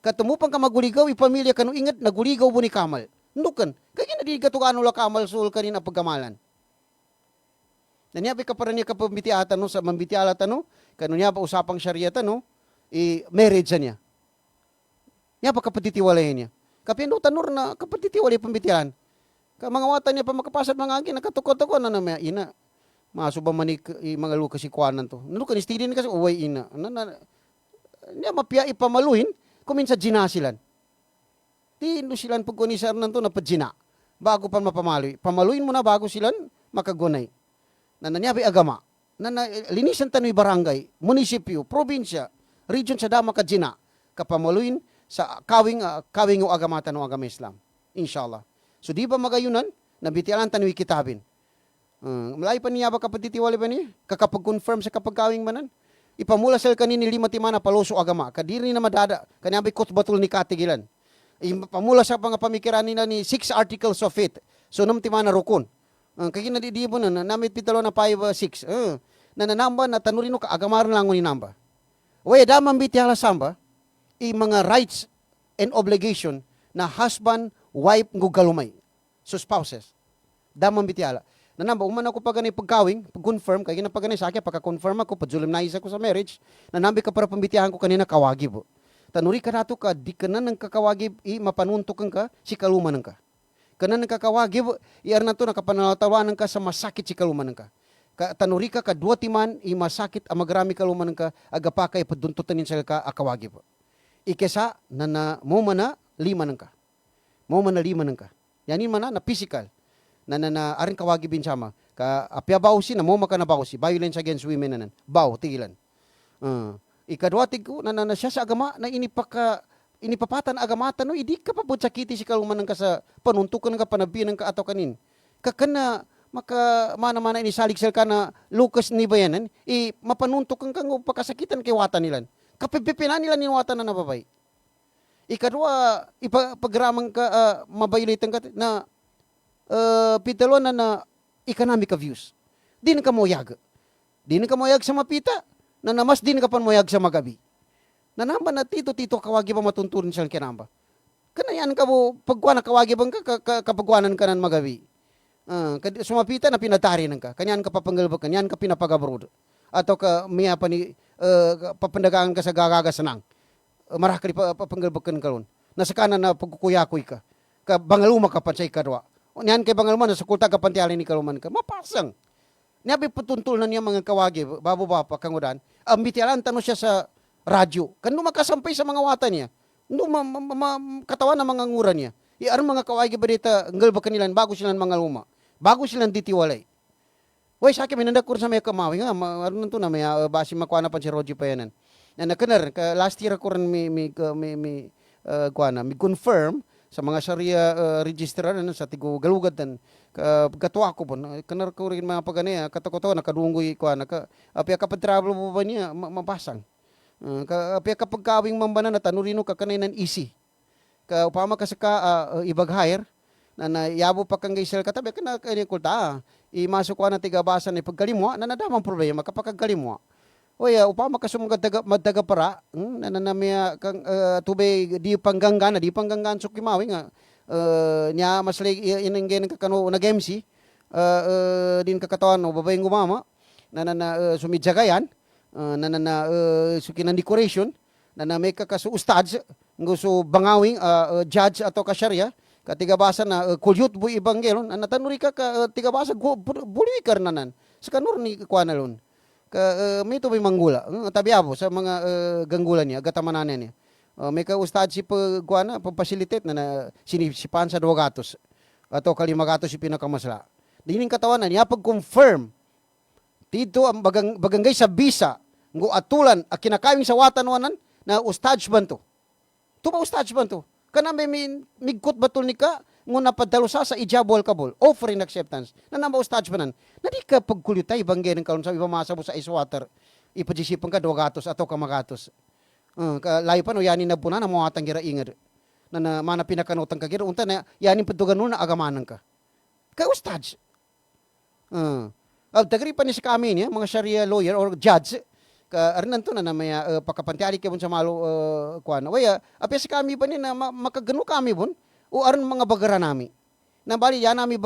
Katumupang ka maguligaw, ipamilya kanu ingad, naguligaw mo ni kamal. Nukan, kaya na di katukano la kamal sul kanina pagkamalan. Nanyabi ka para niya kapambitiata no, sa mambitiala no, kanu niya pa usapang syariah no, marriage niya. Niya pa kapatitiwalay niya. Kapinutan nur na kapatitiwalay pambitialan. Ka mga watan niya pa makapasad mga angin, nakatukot-tukot na may ina. Masuba manik mga luka si kuanan to. Nano kan istidin kasi uway ina. Niya mapia ipamaluhin kumin sa ginasilan. Di no silan pagkunisar nanto na pagina. Bago pa mapamaluin. Pamaluin mo na bago silan makagunay. Nananyabi agama. Linisan tanoy barangay, munisipyo, probinsya, region sa dama ka gina. Kapamaluin sa kawing o agamata no agama Islam. Inshallah. So di ba magayunan, nabitialan tanwi kitabin. Malay pa niya ba kapatitiwali ba niya? Kakapag-confirm sa kapagkawing manan? Ipamula sa kanini 5 timana paloso agama. Kadiri na madada. Kanyabay batul ni katigilan. Ipamula sa mga pamikiran nila ni 6 articles of faith. So 6 timana rukun. Kaya nadidibo na, namit pitalo na 5, 6. Nananamba na tanurino ka agamaran lang ni namba. Way damang bitiala samba, mga rights and obligation na husband, wife ngugalumay. So spouses. Damang bitiala. Nanamba, umana ko pa ganay pagkawing, pag-confirm, kaya na pa ganay sa akin, pagka-confirm ako, padjulim na isa ko sa marriage, nanambi ka para pambitiyahan ko kanina kawagi po. Tanuri ka nato ka, di ka na nang kakawagi, mapanuntukan ka, si kalumanan ka. Kana nang kakawagi, iar na to, nakapanalatawanan ka sa masakit si kalumanan ka. Tanuri ka, 2 timan, masakit, amagrami kalumanan ka, agapakay, paduntutan sa ka, akawagi po. Ikesa, mo mana, 5 nang ka. Mo man na 5 nang ka. Yanin man na physical. Na aring kawagi bin sama. Ka apya bawsi na mo maka na bawsi. Violence against women nanan. Baw tigilan. Ikadwa tigko na siya sa agama na inipapatan agamata no idi ka papud sakiti si kalumanan ka sa panuntukan ka panabinan ka ato kanin. Kakana maka mana-mana ini saliksel ka na Lucas ni bayanan mapanuntukan ka ng pagkasakitan kay watan nilan. Kapipipinan nila ni watan na nababay. Ikadwa, ipagramang ka, mabayulitan ka na pitalo na economic views. Di na ka moyag. Di na ka moyag sa mapita, na namas din ka pan moyag sa magabi. Nanamba na tito kawagi pa matunturin siya kinamba. Kanayan ka mo, pagkuha na kawagi bang kapagkuhanan ka nan magabi. Sumapita na pinatari ka. Kanyan ka papanggalbak, kanyan ka pinapagabrod. Atau ka miya pa ni papandagaan ka sa gagagasanang. Marakali papanggalbakan ka ron. Nasa kanan na pagkukuyakoy ka. Ka bangaluma ka pansay kadwa. O niyan kay bangaluma na sa kulta ka pantiali ni kaluman ka. Mapasang. Niyabi patuntul na niya mga kawagi, babo bapa kangudan. Ambitialan tano siya sa radyo. Kano makasampay sa mga wata niya. No katawan na mga ngura niya. Iarang mga kawagi ba dito, ngalbakan nilan bago silang mga luma. Bago silang ditiwalay. Way sa akin, minandakur sa may kamawi nga, aron to na may basi makuha na pa si Roger pa yanan. Na nakanar, last year ako rin may confirm sa mga Sharia registrar sa tigo galugad tan katwa ko bon kanar ko rin mga pagani katakoto nakadunggoy ko api kapag travel mo ba niya mapasang api kapag kawing mambana na tanurino ka kaninan easy ka upama ka sa ibag hire na yabo pa kang gaisel katabi kana kani kulta imasok ko na tigabasan ni pagkalimwa na nadamang problema kapag kalimwa. Oya, upama ka sumagad maddaga para, nananamaya kang tubay di panggangan sukimawi nga. Nya maslay inenggen kakano nag-MC, din kakatawan no babayeng gumama, sumidjagayan, sukinan decoration, may kakasu ustads, nguso bangawing judge ato ka syariah, katigabasa na kulyut bu ibanggelon, natanuri ka tigabasa buliwi karnanan. Sa kanur ni kwanalon. May ito may manggula. Tabi abo sa mga ganggulan niya, gatamananan niya. May ka-ustad si pagpasilitate na sinisipan sa 200 ato 500 si pinakamasla. Dining katawan niya pag-confirm dito ang baganggay sa bisa ngo atulan a kinakawing sa watan wanan na ustad banto. Tuba ustad banto. Kana may migkot batul ni ka ngun napadalo sa ijabol kabol offering acceptance na namba ustad banan na di ka pagkulitay banggen kalon sa ipamasa mo sa ice water ipajisipan ka 200 ato ka magatos layo pa no yani na puna na mga tanggira ingad na mana pinakanotang kagira unta na yani padugan na agamanan ka ustad dagri pa ni sa kami niya mga sharia lawyer or judge ka arnan to na may pakapantiali ka sa malo kuan waya apes kami pa ni na makagano kami bon o aron mga bagara nami. Na bali yan nami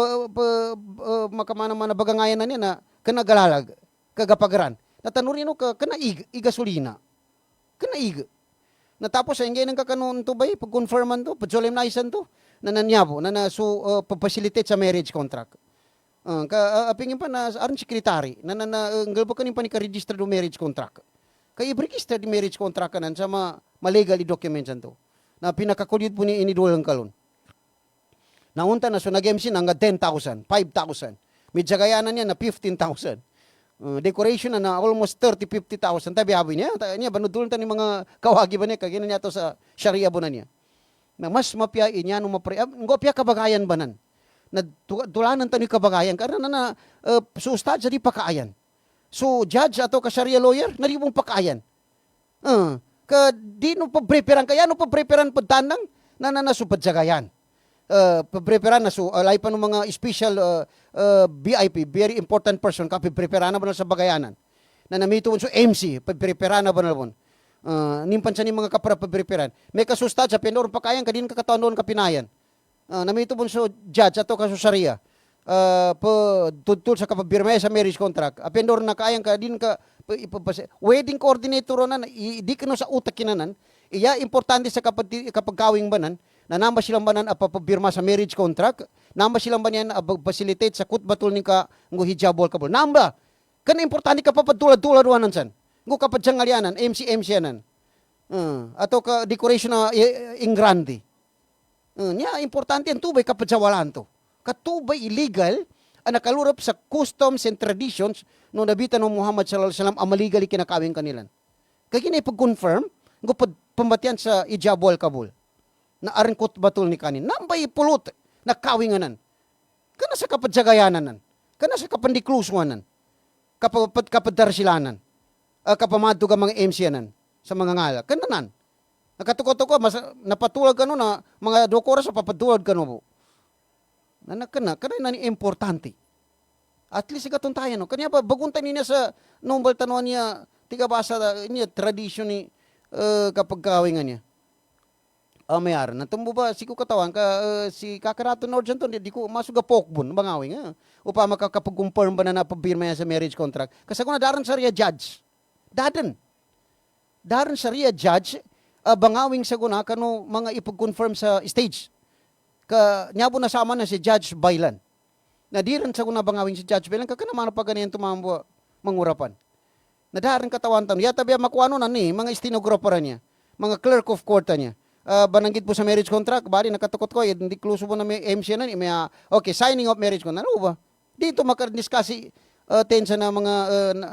makamana-mana bagangayan na niya na kanagalalag, kagapagaran. Natanurino ka kana igasolina. Kana natapos sa ingay ng kakanon to bay, pag-confirman to, pag-solemnizan to, na nanyabo, na pag-facilitate sa marriage contract. Apingin pa na aron sekretary, ngalbo kanin pa ni ka-register do marriage contract. Kaya i-register di marriage contract kanan sa ma-legally documents to. Na pinakakulit po ni inidulang kalon. Naunta na so nag-MC na nga 10,000, 5,000. Midyagayanan niya na 15,000. Decoration na almost 30,000, 50,000. Tabi habi niya, banudulun ta ni mga kawagi ba niya, kagina niya to sa Sharia ba na niya. Na mas mapiyain niya, ngo piya kabagayan ba nan? Na tulanan ta ni kabagayan, karena so ustad sa di pakaayan. So judge ato ka Sharia lawyer, na di mong pakaayan. Ka di no pa-preparan, kaya no pa-preparan pagtanang, na supadyagayan. Preparan na so alay pa ng mga special VIP, very important person kapi preparan na ba na sa bagayanan na namito so MC preparan na ba na bon nimpan sa ni mga kapra preparan may kasustad sa pinor pakayan kadin kakataon doon kapinayan namito bon so judge ato kaso Sharia tutul sa kapabirmay sa marriage contract apendor na kayang kadin ka wedding coordinator na di kano sa utak kinanan iya importante sa kapag kawing banan na namba silang banan apapabirma sa marriage contract, namba silang banan facilitate sa kutbatul ni ka ngo hijabol kabol. Namba, kana importante ka papadulad-tulad wanan san. Ngo kapad siyang alianan, MC yanan. Ato ka decoration na ingrandi. Nya importante ang tubay kapad sa walan to. Katubay illegal ang nakalurap sa customs and traditions no nabitan ng Muhammad sallallahu alaihi wasallam ang maligali kinakawin kanilan. Kaya pag-confirm, ngo pambatian sa ijabol kabul. Na arengkot batul ni kanin. Nambay pulot na kawinganan. Kana sa kapadyagayanan. Kana sa kapandikluswanan. Kapadarsilanan. Kapamado ka mga MC yanan. Sa mga ngala. Kananan. Nakatuko-tuko, napatulag ka no na mga 2 oras sa papatulag ka no. Kana ni importante. At least ikatong tayo no. Kanya ba, baguntan niya sa nombal tanuan niya, tiga basa niya, tradisyon ni kapag kawingan niya. mayar na tumbo ba si ko katawan ka si kakarato Norjan to di ko masuga pokbon bangawing upa makakapag-confirm ba na napabirma yan sa marriage contract kasi kung nadaran Sharia judge daran Sharia judge bangawing sa guna kano mga ipag-confirm sa stage ka nyabo nasama na si Judge Bailan na diran sa guna bangawing si Judge Bailan kakanaman pa ganyan tumambo mangurapan na daran katawan tan yata biya makuano na ni mga stenographer niya mga clerk of court niya bananggit po sa marriage contract bari nakatukot ko hindi kluso po na may MC na ni may okay signing of marriage contract ano ba dito makadiscuss tensa na mga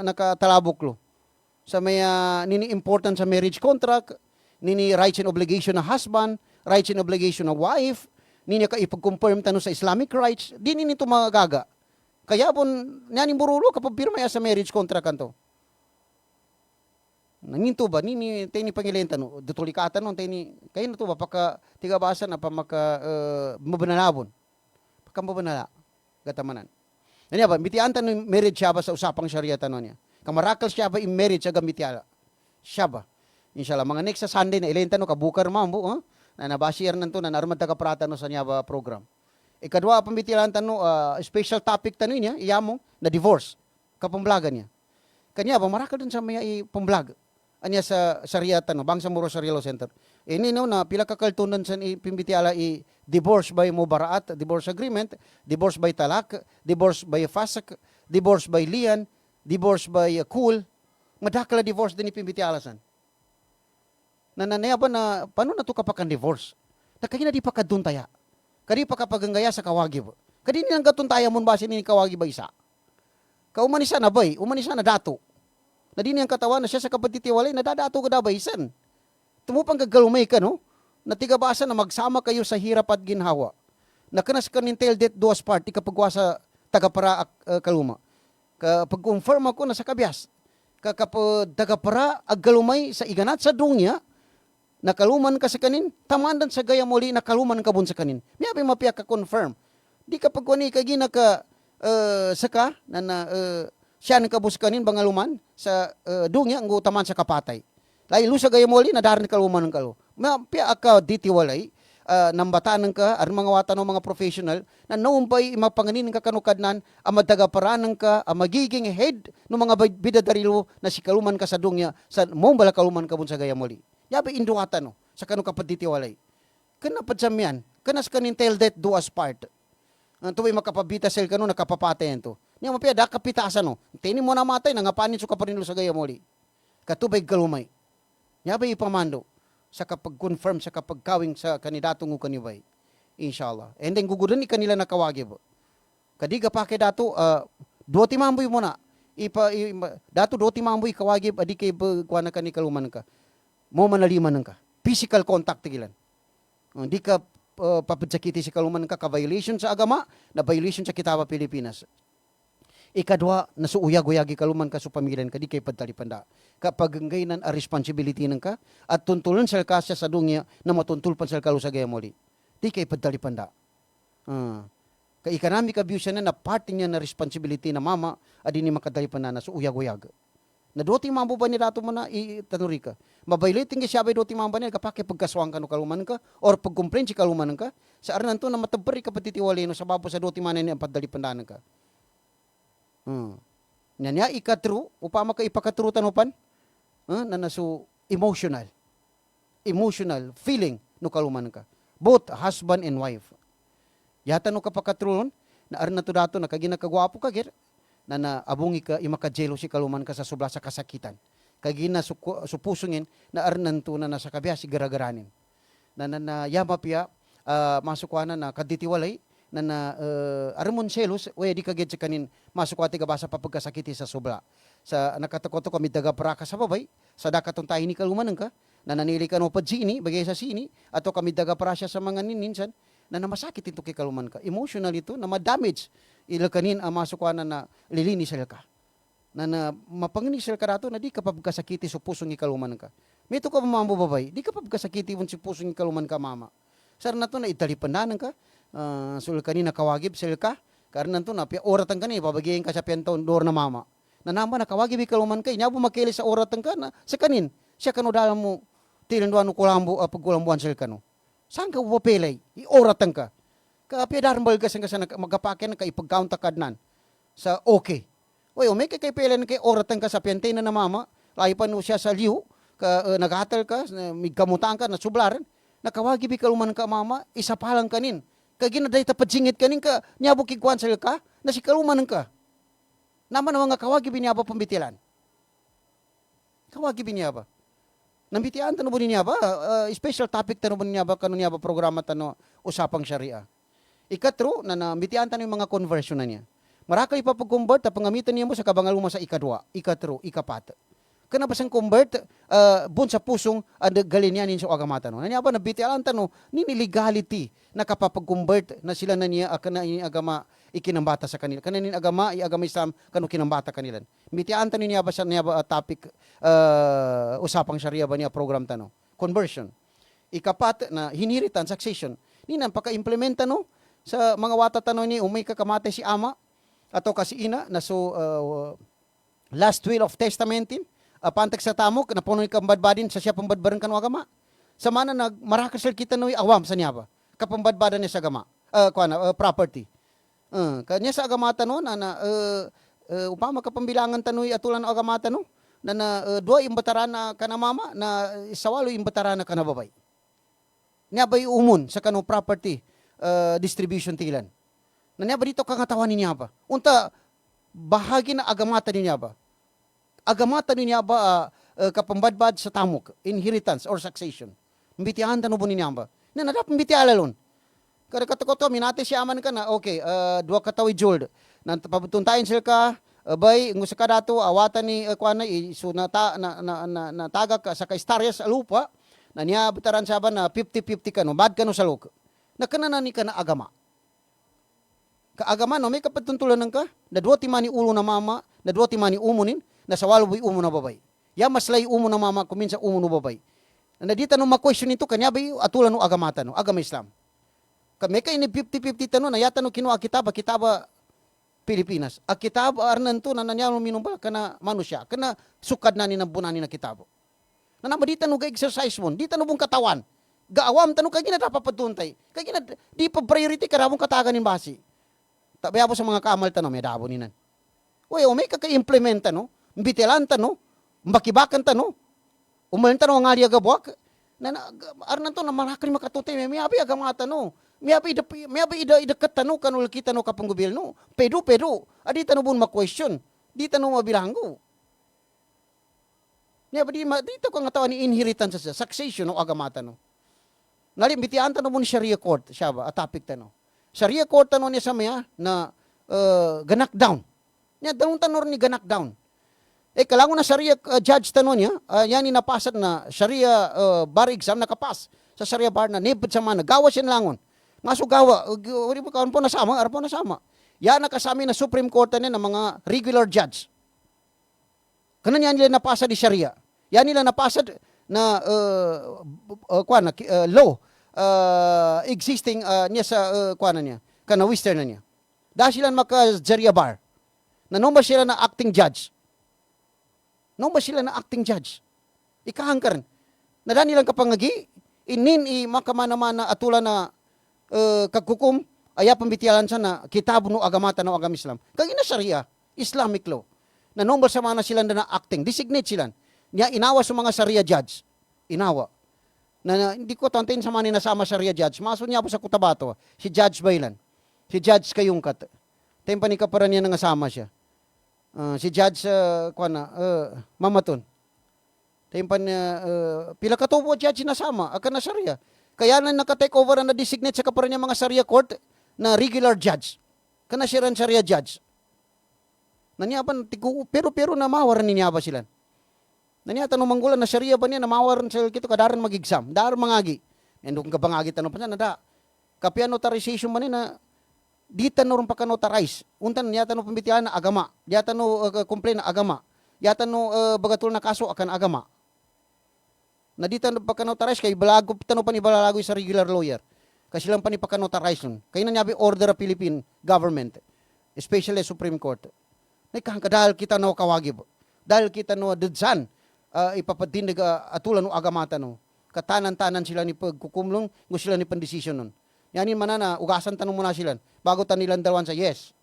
nakatalabok lo sa may nini important sa marriage contract nini rights and obligation na husband, rights and obligation na wife, nini ka ipag-confirm tano sa Islamic rights, di nini ito magaga. Kaya po, nyaning burulo, kapag pirma sa marriage contract kanto. Nanginto ba, nini, tayo ni pangilenta, no, dutulikatan nun, tayo ni, kayo na to ba, paka tigabasa na pa maka, mabanalabon. Paka mabanala, gatamanan. Nanya ba, mitian tano marriage siya ba sa usapang syariah tano niya. Kamarakal siya ba in marriage sa gamitiala. Siya ba. Inshallah, mga next sa Sunday na ilenta no kabukar mambo, na nabashare nanto na narumad taga prata no sa niya ba program. Ikadwa pambitilan tano special topic tano niya, iyamo na divorce kapumblagan niya. Kanya ba marakal dun sa may pumblag. Anya sa Sharia tano, bangsa Moro Sharia Law Center. Ini no na pila ka kaltunan sa pimbitiala divorce by mubaraat, divorce agreement, divorce by talak, divorce by fasak, divorce by lian, divorce by cool. Madakala divorce din pimbitiala san. Nananaya ba na, paano na ito kapag divorce? Na kaya na di pa kaduntaya. Kadi pa kapaganggaya sa kawagib. Kadi nilang katuntaya mo ba ni kawagib ba isa? Kaumanisa na bay, umanisa na dato. Na di niyang katawan na siya sa kapatitiwalay, nadadato ka da ba isan? Tumupang gagalumay ka, no? Na tigabasa na magsama kayo sa hirap at ginhawa. Na kanas ka nintel det duas party kapag sa tagapara kaluma. Kapag confirm ako na sa kabyas. Kapag tagapara aggalumay sa iganat sa dungya, nakaluman ka sa kanin, tamandan sa gaya muli, nakaluman ka bun sa kanin. Miyabi mapiya ka confirm. Di kapag wani ka gina ka saka, siya nakabus kanin, bangaluman, sa dungya, ang utaman sa kapatay. Lailo sa gaya muli, nadaran kaluman ng kalo. Miyapiya ka ditiwalay, nambatanan ka, ar mga wata ng mga professional, na naumpay, mapanganin ka kanukadnan, amadagaparanan ka, magiging head ng mga bidadarilo na si kaluman ka sa dungya, sa mombala kaluman ka bun sa gaya muli. Yabi induwata no, sa kanu kapatitiwalay. Kana padsamyan, kanas kanin tel det duas part. Tuway makapabita sel kanu nakapapatayan to. Niya mapia da kapitasan no. Tini mo na matay nangapanin su kaparinlo sa gaya moli. Katubay galumay. Yabi ipamando sa kapag confirm sa kapag kawing sa kandidato ng kanibay. Inshallah. And then gugudan ni kanila nakawagib. Kadiga pa kay dato do timamboy mo na. Dato do timamboy kawagib adi kay kuan na kani kaluman ka. Mo manaliman ka. Physical contact tigilan. Hindi ka papadsakiti si kaluman ka violation sa agama, na violation sa Kitaba Pilipinas. Ikadwa, nasuuyag-uyagi kaluman ka sa pamilan ka, di kay padtalipanda. Kapag ngayon a responsibility ng ka, at tuntulan sa kasya sa dungya, na matuntulpan sa kalu sa gaya muli. Di kay padtalipanda. Ka economic abuse na parte niya na responsibility na mama, adi ni makadalipanda na suuyag-uyag. Na doti mambo ba ni dato mo na itanuri ka. Mabiolating siya ba doti mambo niya kapag pagkaswang ka no kaluman ka or pagkumpren si kaluman ka. Sa aran to na matabari ka patitiwali no sa babo sa doti manan ni ang padalipandanan ka. Nya ikatru upama ka ipakatru tanupan. Na nasu emotional feeling no kaluman ka. Both husband and wife. Yata no kapakatru na aran na to dato nakagina kagwapo ka gir. Na abungi ka imakajelo si kaluman ka sa subla sa kasakitan. Kagina supusungin na arnanto na nasa kabiya si garagaranin. Na yamapya masukwana na kaditiwalay na aramon selos we di kaged sa kanin masukwati ka basa papagkasakiti sa subla. Sa nakatakoto kami daga paraka sa babay sa dakatong tahi ni kaluman ka na nanili ka no padsini bagay sa sini ato kami daga parasya sa mga ninsan na namasakit ito kay kaluman ka. Emotional ito na ma-damage ilakanin ang masukwanan na lilinisal ka. Na mapanginisal ka rato na di ka pagkasakiti sa pusong ikaluman ka. May ito ka mamamo babay, di ka pagkasakiti sa pusong ikaluman ka mama. Sar na to na italipandanan ka, sul kanina kawagib sel ka, karena to na oratan ka ni, babagihin ka sa piantaon door na mama. Na naman nakawagib ikaluman ka, inyabo makili sa oratan ka na sa kanin. Siya kano dalam mo, tilan doon kulambo, pagkulambuan sel ka no. Saan ka wapelay? Ioratan ka. Kapiadarmbal ka sa magkapakyan ka ipagkaunta kadnan sa okay. Oy, may kay pelan kay oratan ka sa piyente na mama, lahi pa no siya sa liu, naghatal ka, may kamutaan ka, nasublaran, nakawagi bikaluman ka mama, isa palang kanin. Kaginaday tapadsingit kanin ka, nyabo kigwansel ka, na si kaluman ka. Naman ang mga kawagi binyaba pambitilan. Kawagi binyaba. Nambitian tano bo niya ba? Special topic tano bo niya ba kanu niya ba programa tano usapang syariah. Ikatro na nambitian tano yung mga conversion na niya. Marakay pa pag-convert ta pangamitan niya mo sa kabangaluma sa ikadwa, ikatro, ikapat. Kana basang convert bun sa pusong galinyanin sa agamata no. Nanya ba nabitian tano nini legality na kapapag-convert na sila na niya kana ini agama ikinambata sa kanila. Kana ini agama agama Islam kanu kinambata kanila. Bitian tano niya ba sa niya ba topic usapang syariah ba niya program tano. Conversion. Ikapat na hiniritan succession. Ninan paka-implementa no sa mga wata tano ni umay kakamate si ama ato kasi ina na so last will of testamentin pantek sa tamo na punoy kambadbadin sa siya pambadbaran kanu agama. Sa mana nagmarakasal kita noy awam sa niya ba kapambadbadan niya sa agama property. Kanya sa agama tano na upama kapambilangan tanoy atulan agama tano na dua imbataran na kanamama na isawalo imbataran na kanababay. Niya ba umun sa kanu property distribution tilan. Na niya ba dito kangatawan niya ba? Unta bahagi na agamata niya ba? Agamata niya ba kapambadbad sa tamok, inheritance or succession. Mbitihan tano bo niya ba? Na nadap mbiti alalon. Kada katakoto minate si aman ka na okay, dua katawi jold. Nan pabutuntayin sila ka bay ngusa ka dato awatan ni kuana so na taga ka sa kaistarias alupa na niya bataran saban na 50-50 kano bad kano sa lok. Na kanana ni kana agama. Kaagama no may kapatuntulan ka na duwa ti mani ulo na mama na duwa ti mani umunin na sa walo boy umo na babay. Ya maslay umo na mama kuminsa umo no babay. Na dita no ma-question ito kanya bay atulan no agamata no agama Islam. Kami kay ni 50-50 tano na yata no kinuha kitaba Pilipinas. A kitaba arnan to na nanyalo minumba kana manusya kana sukad na ni nabunani na kitabo. Na dita no ga exercise mo dita no bung katawan. Gaawam tano kay gina papatuntay. Kay gina di pa priority karabong kataganin basi. Tabayabo sa mga kamal tano may dabo ninan. Uy, may kaka-implementa no. Mbitelan tano, mbakibakan tano. Umalan tano nga liya gabuak. Na arnan to na marakari makatutay may abi agamata no. May abi ida tano kanul kita no kapang gobyerno. Pedo. Adi tano bun ma-question. Di tano mabilanggo. May abi dito ko nga tawa ni inheritance sa succession no agamata no. Ngalim bitian tano bun Sharia court siya ba topic tano. Sharia court tano niya sa maya na ganak down. Niya danong tanor ni ganak down. Kalango na Sharia judge tano niya, yan ni napasat na Sharia bar exam nakapas sa Sharia bar na nipid sa mana. Gawa siya langon. Maso gawa, wali po kaon po nasama, araw po nasama. Yan nakasami na Supreme Court niya ng mga regular judge. Kanan yan nila napasa di Sharia. Yan nila napasa na law existing niya sa kuana niya, kana western na niya. Dahil sila maka-Sharia bar. Na nomba sila na acting judge. Nomba sila na acting judge. Ikahangkaran. Na dahil nilang kapangagi, inin makamana-mana atula na kagkukum, aya pambitialan sa na kitab no agamata no agam Islam. Kag ina Sharia, Islamic law. Na nomba sa mana sila na acting, designate sila. Niya inawa sa mga Sharia judge. Inawa. Na hindi ko tantin sa mga nasama Sharia judge. Maso niya po sa Cotabato, si Judge Baylan. Si Judge Kayungkat. Tempa ni kaparan niya nangasama siya. Si Judge Mamaton. Tempa niya pila ka tubo judge nasama akan na Sharia. Kaya na naka-take over na designate sa kaparan niya mga Sharia court na regular judge. Kana siya Sharia judge. Nanyaban pero na mawaran niya ba sila. Nanya tanong manggulan na Sharia ba niya na mawaran sa kito kadaran mag-exam, daran mangagi. Endo kung kabangagi tanong pa niya na kapya notarization man na di tanong pa ka-notarize. Untan niya tanong pambitihan na agama. Diya tanong complain na agama. Diya tanong bagatul na kaso akan agama. Na di tanong pa ka-notarize kay balago tanong pa ni balalago sa regular lawyer. Kasi lang pa ni pa ka-notarize nun. Kaya na niya order a Philippine government, especially Supreme Court. Dahil kita no kawagib. Dahil kita no dedsan ipapadindig atulan no agamata no. katanan-tanan sila ni pagkukumlong, gusto sila ni pandesisyon nun. Yanin man na, ugasan tanong muna sila, bago tanilang dalawan sa yes.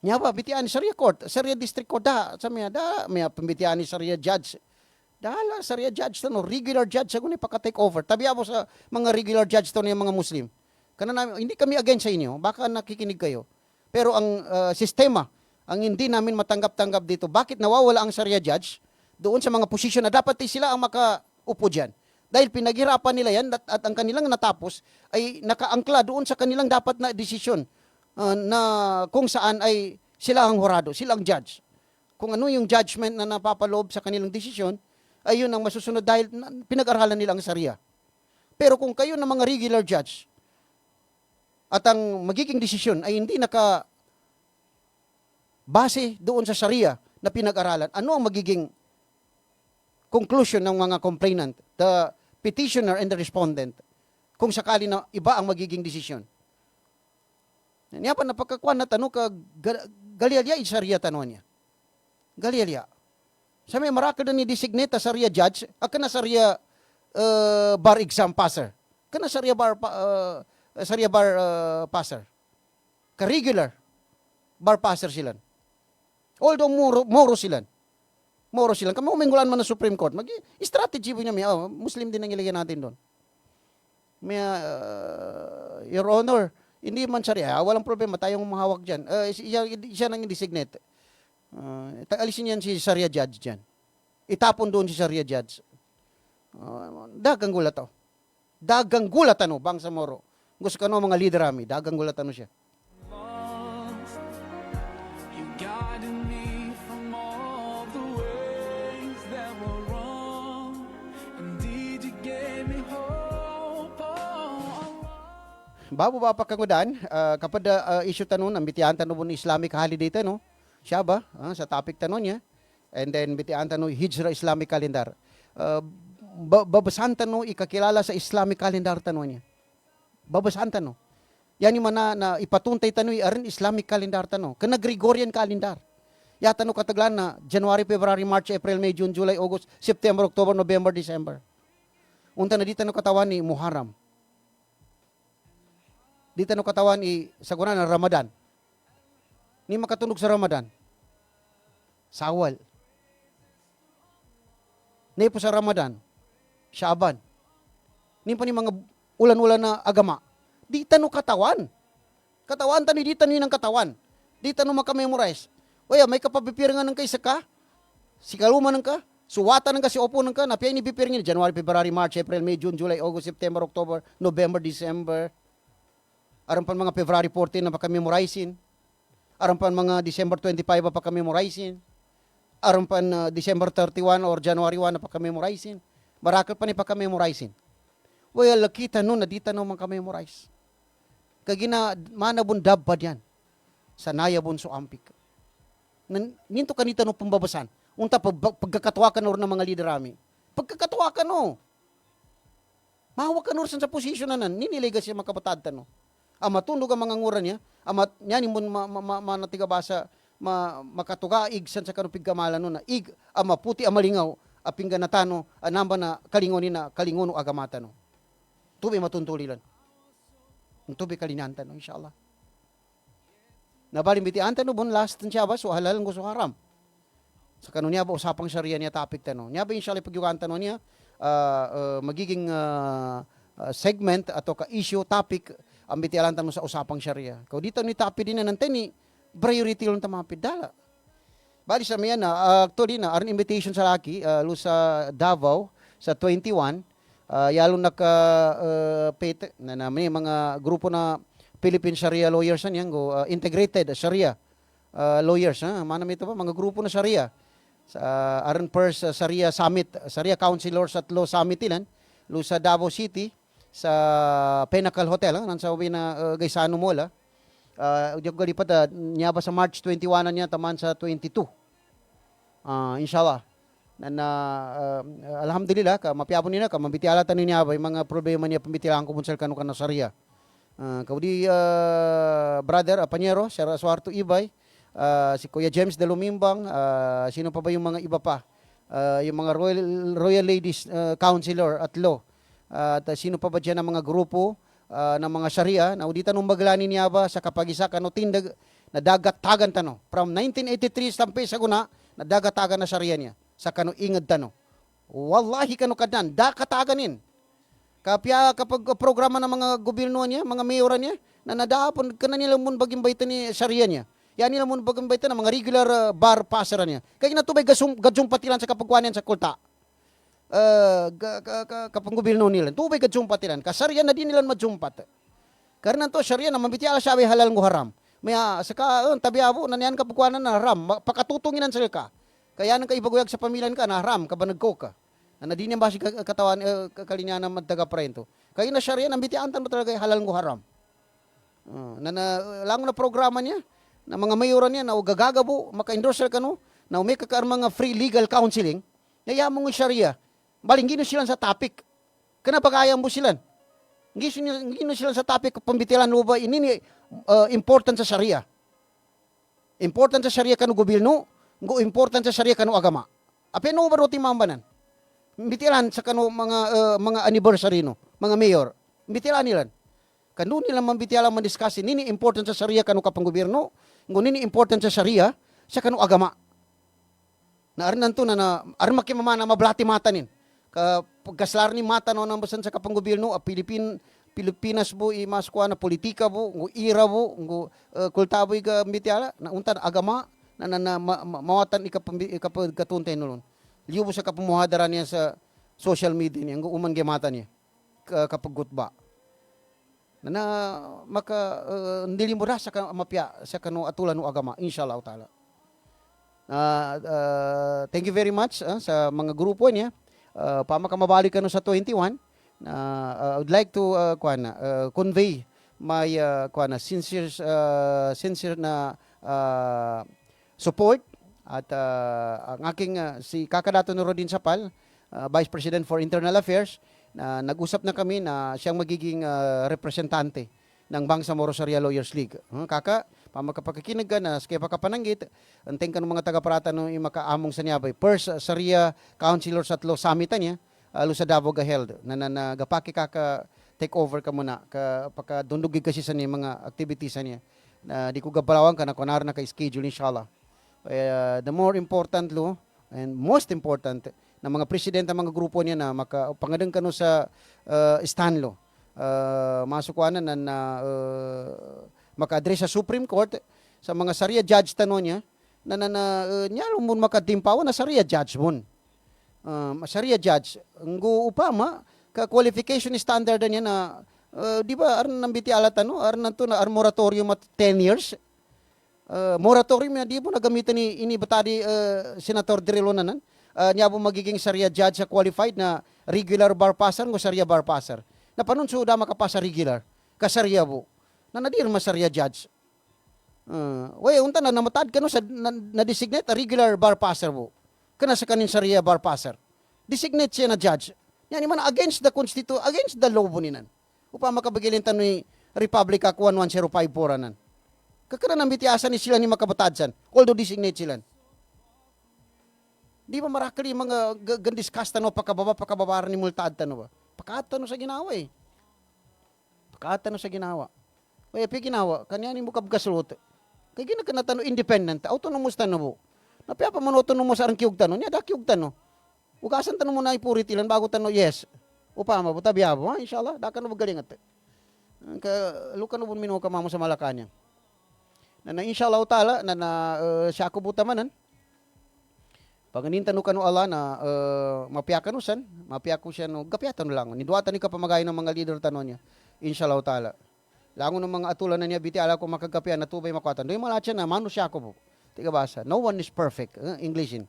Nya ba, bitian ni Sharia Court, Sharia District Court, may pambitian ni Sharia Judge. Dala, Sharia Judge to, no, regular judge, sa paka-take over. Tabi ako sa mga regular judge to ng mga Muslim. Hindi kami against sa inyo, baka nakikinig kayo. Pero ang sistema, ang hindi namin matanggap-tanggap dito, bakit nawawala ang Sharia Judge doon sa mga posisyon na dapat sila ang makaupo dyan? Dahil pinaghirapan nila yan at ang kanilang natapos ay nakaangkla doon sa kanilang dapat na desisyon na kung saan ay sila ang hurado, sila ang judge. Kung ano yung judgment na napapaloob sa kanilang desisyon, ay yun ang masusunod dahil pinag-aralan nila ang Sharia. Pero kung kayo na mga regular judge at ang magiging desisyon ay hindi base doon sa Sharia na pinag-aralan, ano ang magiging conclusion ng mga complainant, the petitioner and the respondent, kung sakali na iba ang magiging desisyon? Niya pa napagkakuan na tanong ka Galilea i Sharia tanong niya. Galilea. Sa may marakal na ni designate Sharia judge, na Sharia bar exam passer. Kana Sharia bar passer. Ka regular bar passer sila. Although moro sila. Moro sila. Kamo uminggulan man ng Supreme Court. Strategy po niya Muslim din ang ilagay natin doon. Your Honor, hindi man Sharia, walang problema, tayong mahawak dyan. Siya nang designate. Alisin yan si Sharia Judge dyan. Itapon doon si Sharia Judge. Dagang gulat to. Dagang gulat bangsa moro. Gusto ka mga leader ami, dagang gulat siya. You guided me from all the ways that were wrong. Indeed, you gave me hope. Bago ba pakangudan, kapag issue tanon, ang bitian tanon mo ni Islamic holiday tanon, siya ba, sa topic tanon niya, and then bitian tanon, Hijra Islamic calendar. Babasan tanon, ikakilala sa Islamic calendar tanon niya. Babasan tanon. Yan yung na ipatuntay tanon, arin Islamic calendar tanon, kana Gregorian calendar. Ya tanon kataglan na January, February, March, April, May, June, July, August, September, October, November, December. Unta na dito katawan ni Muharram. Dito katawan sa kunan ng Ramadan. Ni makatunog sa Ramadan. Sawal. Ni po sa Ramadan. Shaaban. Ni pa ni mga ulan-ulan na agama. Dito katawan. Katawan tani dito ni ng katawan. Dito makamemorize. Oya, may kapabipiringan ng kaysa ka. Si kaluman ng ka. Suwata ng ka, si opo ng ka. Napiyay ni bipiringin. January, February, March, April, May, June, July, August, September, October, November, December. Aram pa mga February 14 na paka-memorizing. Aram pa mga December 25 na paka-memorizing. Aram pa December 31 or January 1 na paka-memorizing. Barakal pa ni paka-memorizing. Well, kita nun na dita naman ka-memorize. Kagina, manabon dabba diyan. Sanaya bun so ampik. Ninto kanita no pambabasan. Unta pagkakatuwakan or ng mga leader ami. Pagkakatuwakan no. Mahawak ka nur sa posisyon na nan. Ninilega siya makapatad no. Matundog ang mga ngura niya, yan mo manatigabasa, makatugaig san sa kanupig kamala no na ig, maputi malingaw, pinggan na tano, namba na kalingonin na kalingono agamata no. Tubi matuntulilan. Tubi kalinanta no, inshallah. Nabalimbiti anta no, bon last siya ba, so halal gusto haram. Sa kanunya ba, usapang Sharia niya topic tanong. Niya ba inshallah pagyugan tanong niya, magiging segment atau ka-issue, topic, ang bitialan tanong sa usapang Sharia. Kau dito ni tapi din na nantay priority lang tamapid dala. Bali sa miyan na, actually na, aron invitation sa laki, sa Davao, sa 21, yalo naka-pete, na namin mga grupo na Philippine Sharia lawyers yan, integrated Sharia lawyers, manam ito pa, mga grupo na Sharia. Sa aron first Sharia Summit, Sharia Counselors at Law Summit ilan, sa Davao City, sa Pinnacle Hotel, nang sa uwi na Gaisano Mall, Diyo galipad, niya ba sa March 21 na niya, taman sa 22. Inshallah. Alhamdulillah, mapiapon nila, mabitiala tanin niya ba, yung mga problema niya, pambitilaan ko munsal kanu na Sharia. Kaudi, brother, Panyero, Suarto Ibay, si Kuya James de Lumimbang, sino pa ba yung mga iba pa? yung mga Royal Ladies Counselor at Law, at sino pa ba dyan ang mga grupo ng mga Sharia, na uditan nung maglani niya ba sa kapag-isa kano tindag, nadagatagan tano. From 1983 sampai sa guna, nadagatagan na Sharia niya. Sa kano ingad tano. Wallahi kano kadan, dakataganin. Kapag programa ng mga gobyerno niya, mga mayora niya, na nadapon ka na nila mun baging baita ni Sharia niya. Yan nila mun baging baita ng mga regular bar passer niya. Kaya natubay gajong patilan sa kapagkuanan sa kulta. Kapag gobyerno nila. Tubay gajong patilan. Kasarya na din nila majumpat. Karena to Sharia na mabiti ala sabi halal ng haram. Maya saka tabiabo na niyan kapagkuanan na haram. Pakatutunginan sa ka. Kaya nang kaibaguyag sa pamilan ka na haram, kabanagko ka. Na di niya ba si katawan, kalinya na magtaga prento. Kaya na Sharia, nambitian mo talaga halal ng haram. Lang na programa niya, na mga mayora niya, na gagagabo, maka-endorser ka no, na may mga free legal counseling, naya mong Sharia, baling gino sila sa topic. Kana pagayang mo sila. Gino sila sa topic, pambitilan mo ba, ini important sa Sharia. Important sa Sharia kanu gobyerno, important sa Sharia kanu agama. Ape no ba roti mambanan? Bitilan sa kanu mga anniversary no, mga mayor. Bitilan nila. Kanu nila mambitilan mandiscuss nini important sa Sharia kanu kapang gobyerno, nini important sa Sharia sa kanu agama. Na arnan to na arma kimamana mablati mata nin. Pagkaslar ni mata no nambasan sa kapang gobyerno a Pilipinas bo imaskuha na politika bo, ngu ira bo, ngu kultabo ka mbitiala na untan agama na mawatan ikapagkatuntay nulon. Liyo mo sa kapamuhadara niya sa social media niya, ngu uman gemata niya kapag gutba. Na maka ndili mo sa mapya sa kanu atulan no agama inshallah taala. Thank you very much sa mga grupo niya. Pamakamabalik ka no sa 21. I would like to convey my sincere na support at ang aking si Kakadato Nuruddin Sapal, Vice President for Internal Affairs, na nag-usap na kami na siyang magiging representante ng Bangsamoro Sharia Lawyers League. Kaka, pamakapagkikinig ka na kaya pakapananggit, anteng ka ng mga taga-parata no makaamong sa niyabay. First Sharia Counselors at Law Summit niya, alo sa Davao held na gapaki kaka take over ka muna pagka dundugig kasi sa niya mga activities niya na di ko gabalawan ka na kunar na ka schedule inshallah. The more important lo and most important na mga presidente mga grupo niya na makapangadeng kano sa Stanlo masukuanan na maka-address sa Supreme Court sa mga Sharia judge tanon niya na nyalo mun makatimpaw na Sharia judge mun. Sharia judge ngu upama ka qualification standard niya na di ba aron nambiti alatan no aron nanto na moratorium at 10 years moratorium na di po nagamitan ni ini batadi Senator Drilon niya po magiging Sharia judge sa qualified na regular bar passer ngo Sharia bar passer na panon suda makapasa regular ka Sharia po na nadir ma Sharia judge unta na namatad kano sa na designate a regular bar passer po kana sa kanin Sharia bar passer. Designate siya na judge. Yan man against the constitution, against the law buninan. Upa makabagilin tanong Republic Act 11054 nan. Kakana nang bitiasan ni sila ni makabatadsan. Although designate sila. Di ba marakali mga gandiskas tano pakababaran ni multad tano ba? Pakatano sa ginawa eh. Pakatano sa ginawa. Oy, ginawa kanya ni mo kabgasulot. Kay ginakanatano independent, autonomous tano mo. Napaya pa manoto mo sa arang kiyog tano, niya da kiyog tano. Ugasan tano mo na ipuritilan bago tano, yes. Upama, buta biyabo, inshallah, da ka no magaling at. Luka no bun minuka mamo sa Malakanya. Na inshallah taala, siya ko buta manan. Panganintan no kano ala na mapiyakan no san, mapiyako siya no, gapyatan no lang. Niduatan ni kapamagay ng mga leader tano niya. Inshallah taala. Lango ng mga atulan na niya, biti ala ko makagapyan na tubay makwatan. Doy malatya na, mano siya ko po. Tiga basa. No one is perfect. Englishin.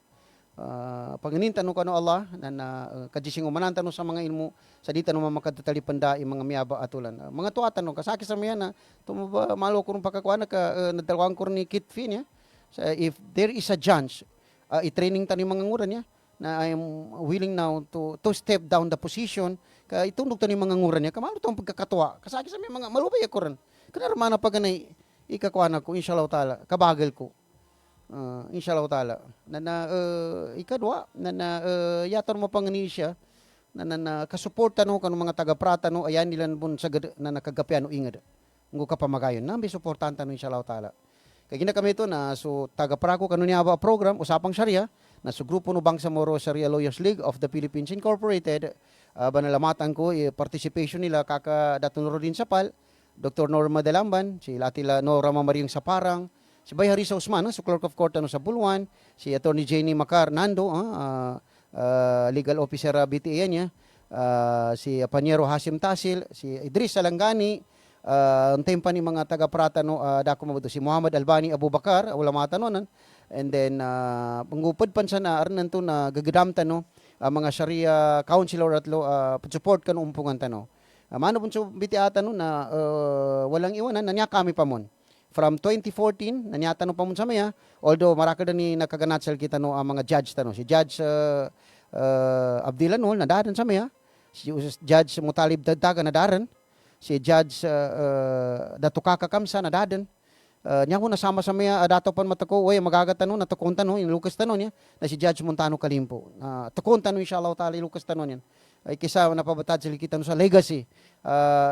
Panganintan no kano Allah na kajising umanan tanong sa mga ilmo sa dita no makadatalipanda mga miyaba atulan. Mga tuatan no kasaki sa miya na tumaba malo ko rum pakakuan nadalawang ko ni Kitfi niya. So, if there is a chance i-training tani mga ngura niya na I am willing now to step down the position ka itundog tani mga ngura niya kamalo tong pagkakatuwa. Kasaki sa miya mga malubay ko ran. Kana mana paganay ikakuan ko inshallah taala kabagal ko. inshallah taala ikadwa yaton mo pangani siya kasuporta no kanong mga taga-prata no ayan nila bun sa na nakagapian no ingad ngo ka pamagayon nambi suportanta no inshallah taala kay gina kami ito na so taga-prako kanu niya ba program usapang Sharia na so grupo no Bangsamoro Sharia Lawyers League of the Philippines Incorporated banalamatan ko participation nila kaka Daton Rodin Sapal, Dr. Norma Delamban, si Latila Nora Mamariyong Saparang, si Bay Harisa Usman, so Clerk of Court sa Buluan, si Attorney Jenny Macar Nando, Legal Officer BTA niya, si Panyero Hasim Tasil, si Idris Salangani, ang tempa ni mga taga-prata no, dako mabuto, si Muhammad Albani Abubakar, ulamata nonan, and then pangupad pan siya na arnan to na gagadamta no, mga Sharia Counselor at support kan umpungan tano. Mano po biti ata no na walang iwanan nanya kami pa mon. From 2014 nanya tanong pa mon sa maya although maraka ni nakaganatsal kita no ang mga judge tano si Judge Abdilanol nadaran sa maya si Judge Mutalib Dagdaga nadaran si Judge Datukaka Kamsa nadadan nya ko nasama sa maya dato pan matako way magagatan no natukon tano in Lucas tano niya na si Judge Montano Kalimpo tukon tano inshallah taala Lucas tano niyan ay kisa napabatad sila kita no sa legacy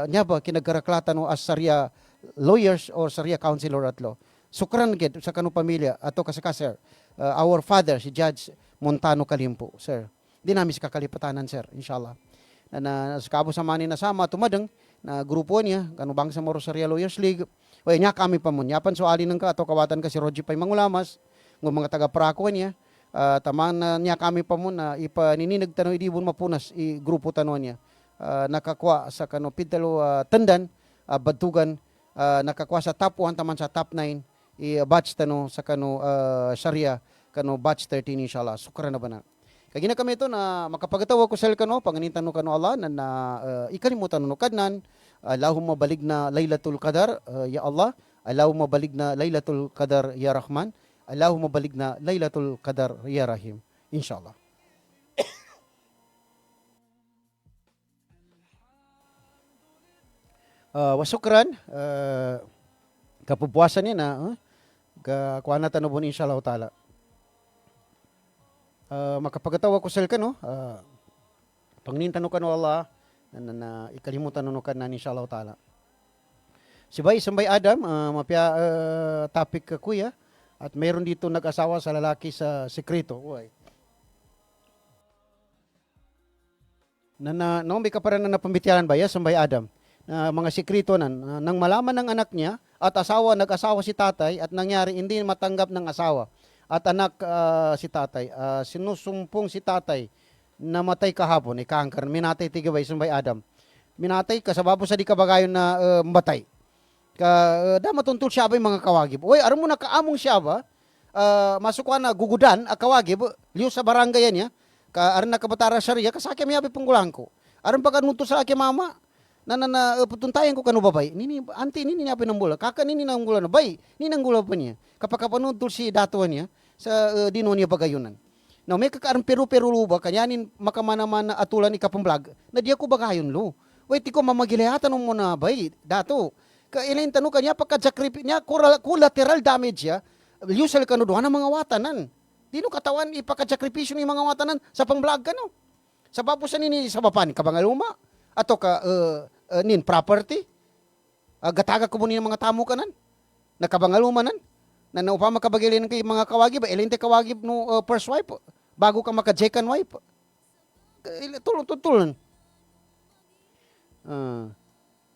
nya ba kinagkaraklata no as Sharia lawyers or Sharia counselor at law sukran gid sa kanu pamilya ato kasaka sir our father si Judge Montano Kalimpo sir di namin si kakalipatanan sir inshallah na kabo sa mani nasama tumadeng na grupo niya kanu Bangsamoro Sharia Lawyers League way nya kami pa mon yapan so alin ka ato kawatan ka si Roji Pay Mangulamas ng mga taga Praco niya taman niya kami pa mo na ipanininag tanong idibon mapunas i grupo tanong niya nakakwa sa kano pidalo tendan badtugan nakakwa sa top 1 taman sa top 9 i batch tano sa kano Sharia kano batch 13 inshallah sukran na bana kay gina kami ito na makapagatawa ko sel kano panganintan no kano Allah na ikalimutan no kadnan Allahumma balig na Lailatul Qadar ya Allah Allahumma balig na Lailatul Qadar ya Rahman Allahumma balig na Lailatul Qadar ya Rahim insyaallah. Wasukran kapupuasan niya na kakuha na tanong insyaallah taala. Makapagatawa ko sel kano pangnintan no kano Allah na ikalimutan no kan insyaallah taala. Si Bay Sambay Adam mapya topic kuya. At mayroon dito nag-asawa sa lalaki sa sekreto. Uy. Noong may kaparan na napambitiyalan ba, yes, Sambay Adam, na mga sekreto nang malaman ng anak niya at nag-asawa si tatay at nangyari hindi matanggap ng asawa at anak si tatay, sinusumpong si tatay namatay kahapon, kanker, minatay tigabay, Sambay Adam. Minatay, kasababo sa di kabagayon na matay. Da matuntol siya ba yung mga kawagib. Uy, aram mo na kaamong siya ba? Masukwa na gugudan, kawagib, liyo sa barangay yan ya. Aram na kabatara Sharia, kasakya may abi punggulang ko. Aram pa kanunto sa aking mama, putuntayan ko kanu babay. Nini, anti, nini niya pinambula. Kaka nini nanggula na, bay, nini nanggula pa niya. Kapag kapanuntol si datuan niya, sa dino niya bagayunan. Now, may kakaarang peru-peru ba, kanyanin makamanaman na atulan ikapamblag, na di ako bagayon lo. Uy, ti ko mamagilihatan mo na, bay, dato. Kailan tanong kanya pagka-sakripit niya, collateral damage ya, usual kano doon ang mga watanan. Di no katawan ipaka-sakripisyo ng mga watanan sa pang-vlog kano. Sa bapusan nini sa bapan, kabangaluma, ato ka nin property, gataga ko mo ng mga tamo kanan, nakabangalumanan, na naupama kabagilin kay mga kawagib, elente kawagib no first wife, bago ka maka-second wife. Tulong.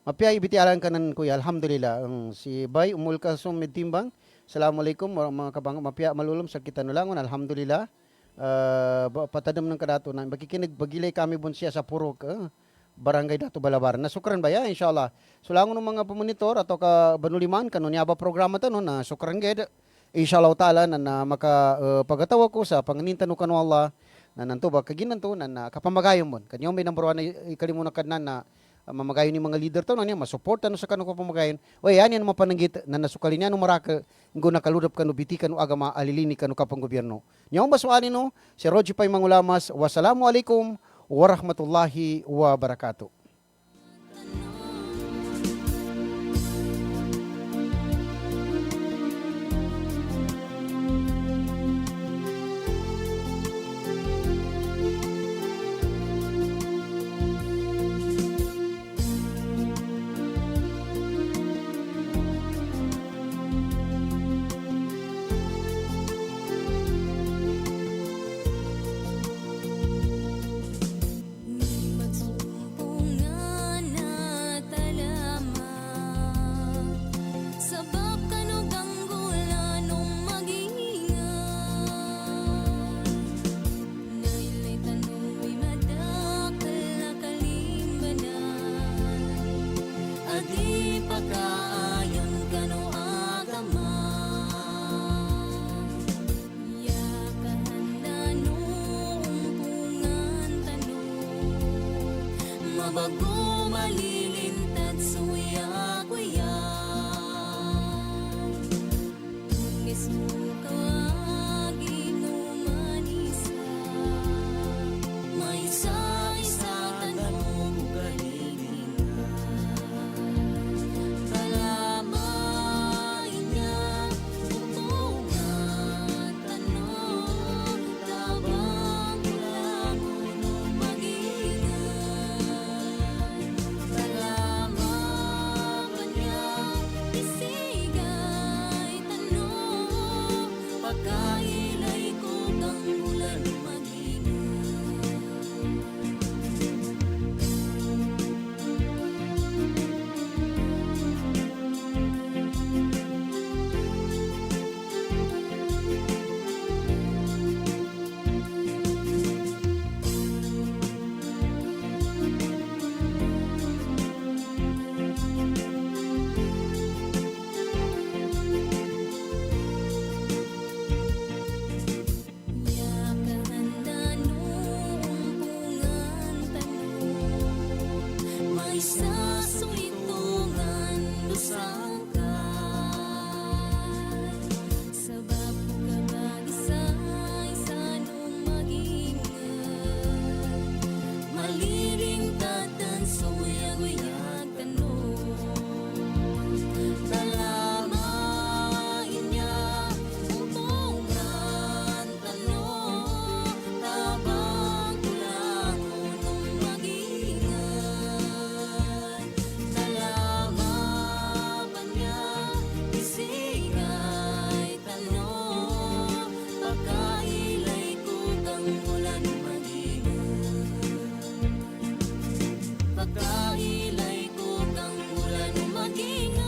Mapiyay ibitialan kanan kuya, alhamdulillah. Si Bay umul ka medtimbang. Assalamualaikum mga kabang mapya malulom sa kita nulangon, alhamdulillah. Patadam ng kadato na bakikinig bagilay kami bun siya sa purok barangay Dato Balabaran. Nasukran ba ya insyaallah. Sulangon ng mga pamonitor atau ka banuliman kanon niya ba programa tanon na sukran ged. Insyaallah taala na maka pagatawa ko sa panganintan no kanu Allah na nanto ba kaginanto na kapamagayon mon. Kanyo may number 1 ikalimunan kadnan na mamagayon ni mga leader to niya masuporta no sa kanu ko pamagayon o yan yan mapananggit na nasukali niya no maraka ngo nakaludap kanu biti kanu agama alilini kanu kapang gobyerno niya basuani no si Roji Pay Mangulamas wassalamualaikum warahmatullahi wabarakatuh. bago malilintad suya-kuya. Tungis mo kawagin umanisa, may isa-isa tanong galingan. Kalamay niya, utungan tanong, tabang langon mag-ingan. Kalamay niya, isigay tanong, pagkailay ko kang ulan mag-ingan. Yakahanda noong pungan tanong, may sasulitungan lusangkan. Sabab ko kabag-isay sa nung mag-ingan, malilingtatan suyag-uyag tanong. Kalamain niya, utungan tanong, tabang kulangon nung mag-ingan. Kalamaban niya, isigay tanong, pagkailay ko kang ulan mag-ingan. Pagkailay ko kang ulan mag-ingan.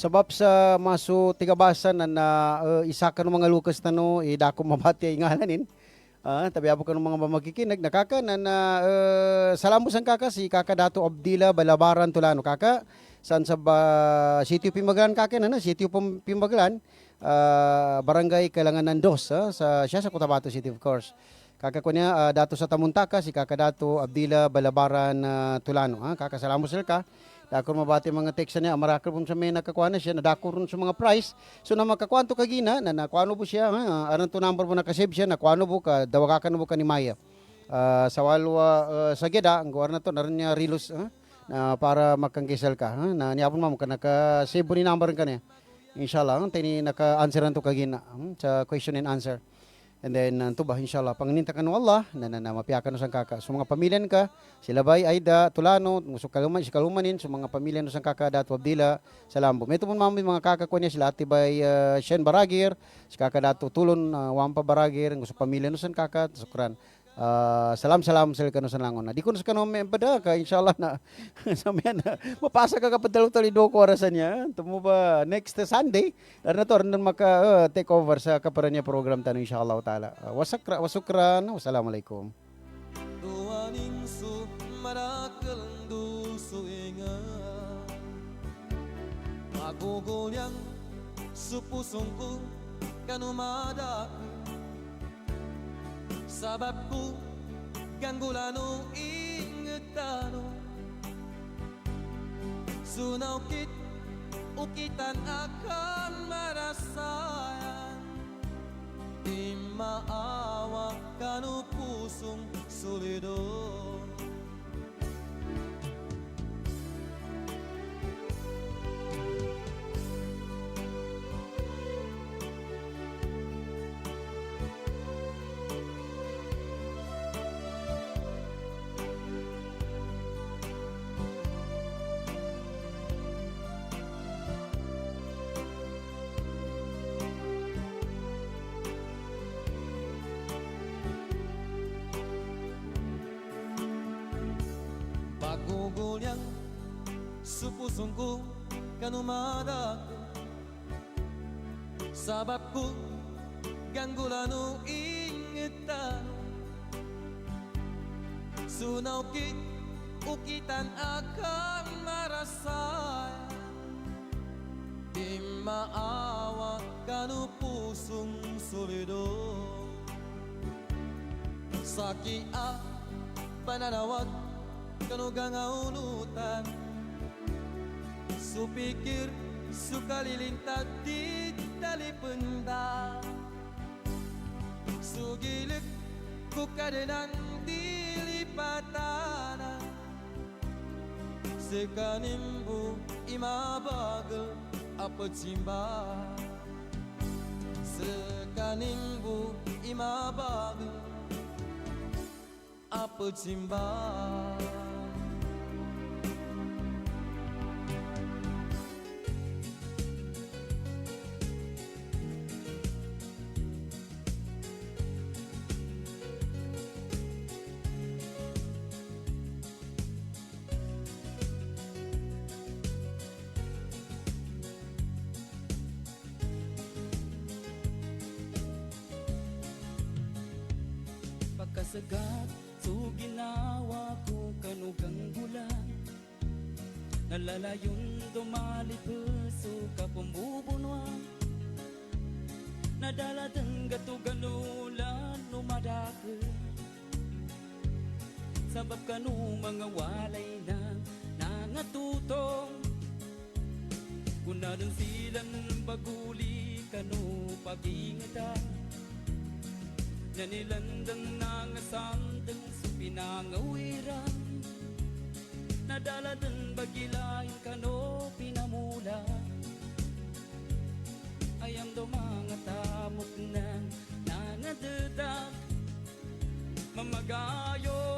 Sabab sa maso tigabasan na isa ka ng mga lukas na no, dako mabati ay ngalanin. Tabi abo ka ng mga mamakikinig, nakaka na salamusan kaka si kaka Dato Abdila Balabaran Tulano kaka. San sa sitio Pimagalan kaka na sitio Pimagalan, barangay Kalanganan 2 sa siya sa Cotabato City of course. Kaka ko niya dato sa Tamuntaka si kaka Dato Abdila Balabaran Tulano. Kaka salamusan ka. Dako mabati mga text niya, amarakal po sa may nakakuha na siya, nadako rin sa mga price. So na makakwanto kagina, na nakuano po siya, aran to number po nakasave siya, nakuano po ka, dawagakan po ka ni Maya. Sa walwa sa geda, ang gawa na to, naran niya relos, na para makangkisal ka. Na niyapon mo ka, nakasave po ni number ka niya. Inshallah, tini naka-answer to kagina sa question and answer. And then, tuba, inshallah, pangininta ka ng Allah, na mapiyakan no sang kaka. So, mga pamilyan ka, sila Bay, Aida, Tulano, si Kalumanin, so mga pamilyan no sang kaka, Dato Abdila, Salambo. May tupon mami mga kaka ko niya, sila Ati Bay, Shen Baragir, si kaka Dato Tulon, Wampa Baragir, gusto pamilya no sang kaka, sukran. Salam sa kano sa langon na. Di ko na sa kano may pada ka, inshallah na, sabihan na, mapasa ka kapag dalaw-tali 2 orasan niya. Tumo ba, next Sunday, na to, rin maka take over sa kaparan niya program tanong, inshallah ta'ala. Wasukran, wassalamualaikum. Tuwaning su marakal duso inga, magugulyang su pusong ko kanumada. Sabab ko ganggulano ingetano, sunaw kit ukitan akan marasayan. Di maawa kanu pusong solido. Pagugulyang supusong ko kanumada ko, Sabab ko ganggulano ingetan Sunaw kit ukitan akan marasaya Di maawa kanu pusong solido Saki a pananawat kanu gangaulutan Supikir sukalilintad di talipenda Sugilik kukadenan dilipatana Sekanimbu imabagal apa simba Sekanimbu imabagal apa simba Pagkasagat, so ginawa ko kanugang bulan Nalalayon dumali puso ka pumubunwan Nadalatang gatuganulan lumadaka Sabab kanu mga walay na nangatutong Kuna dun silang baguli kanu pag-ingatan Nanilandang nangasandang sa pinangawiran Nadaladan bagilain kano pinamula Ayam do mga tamok na nangadedak Mamagayo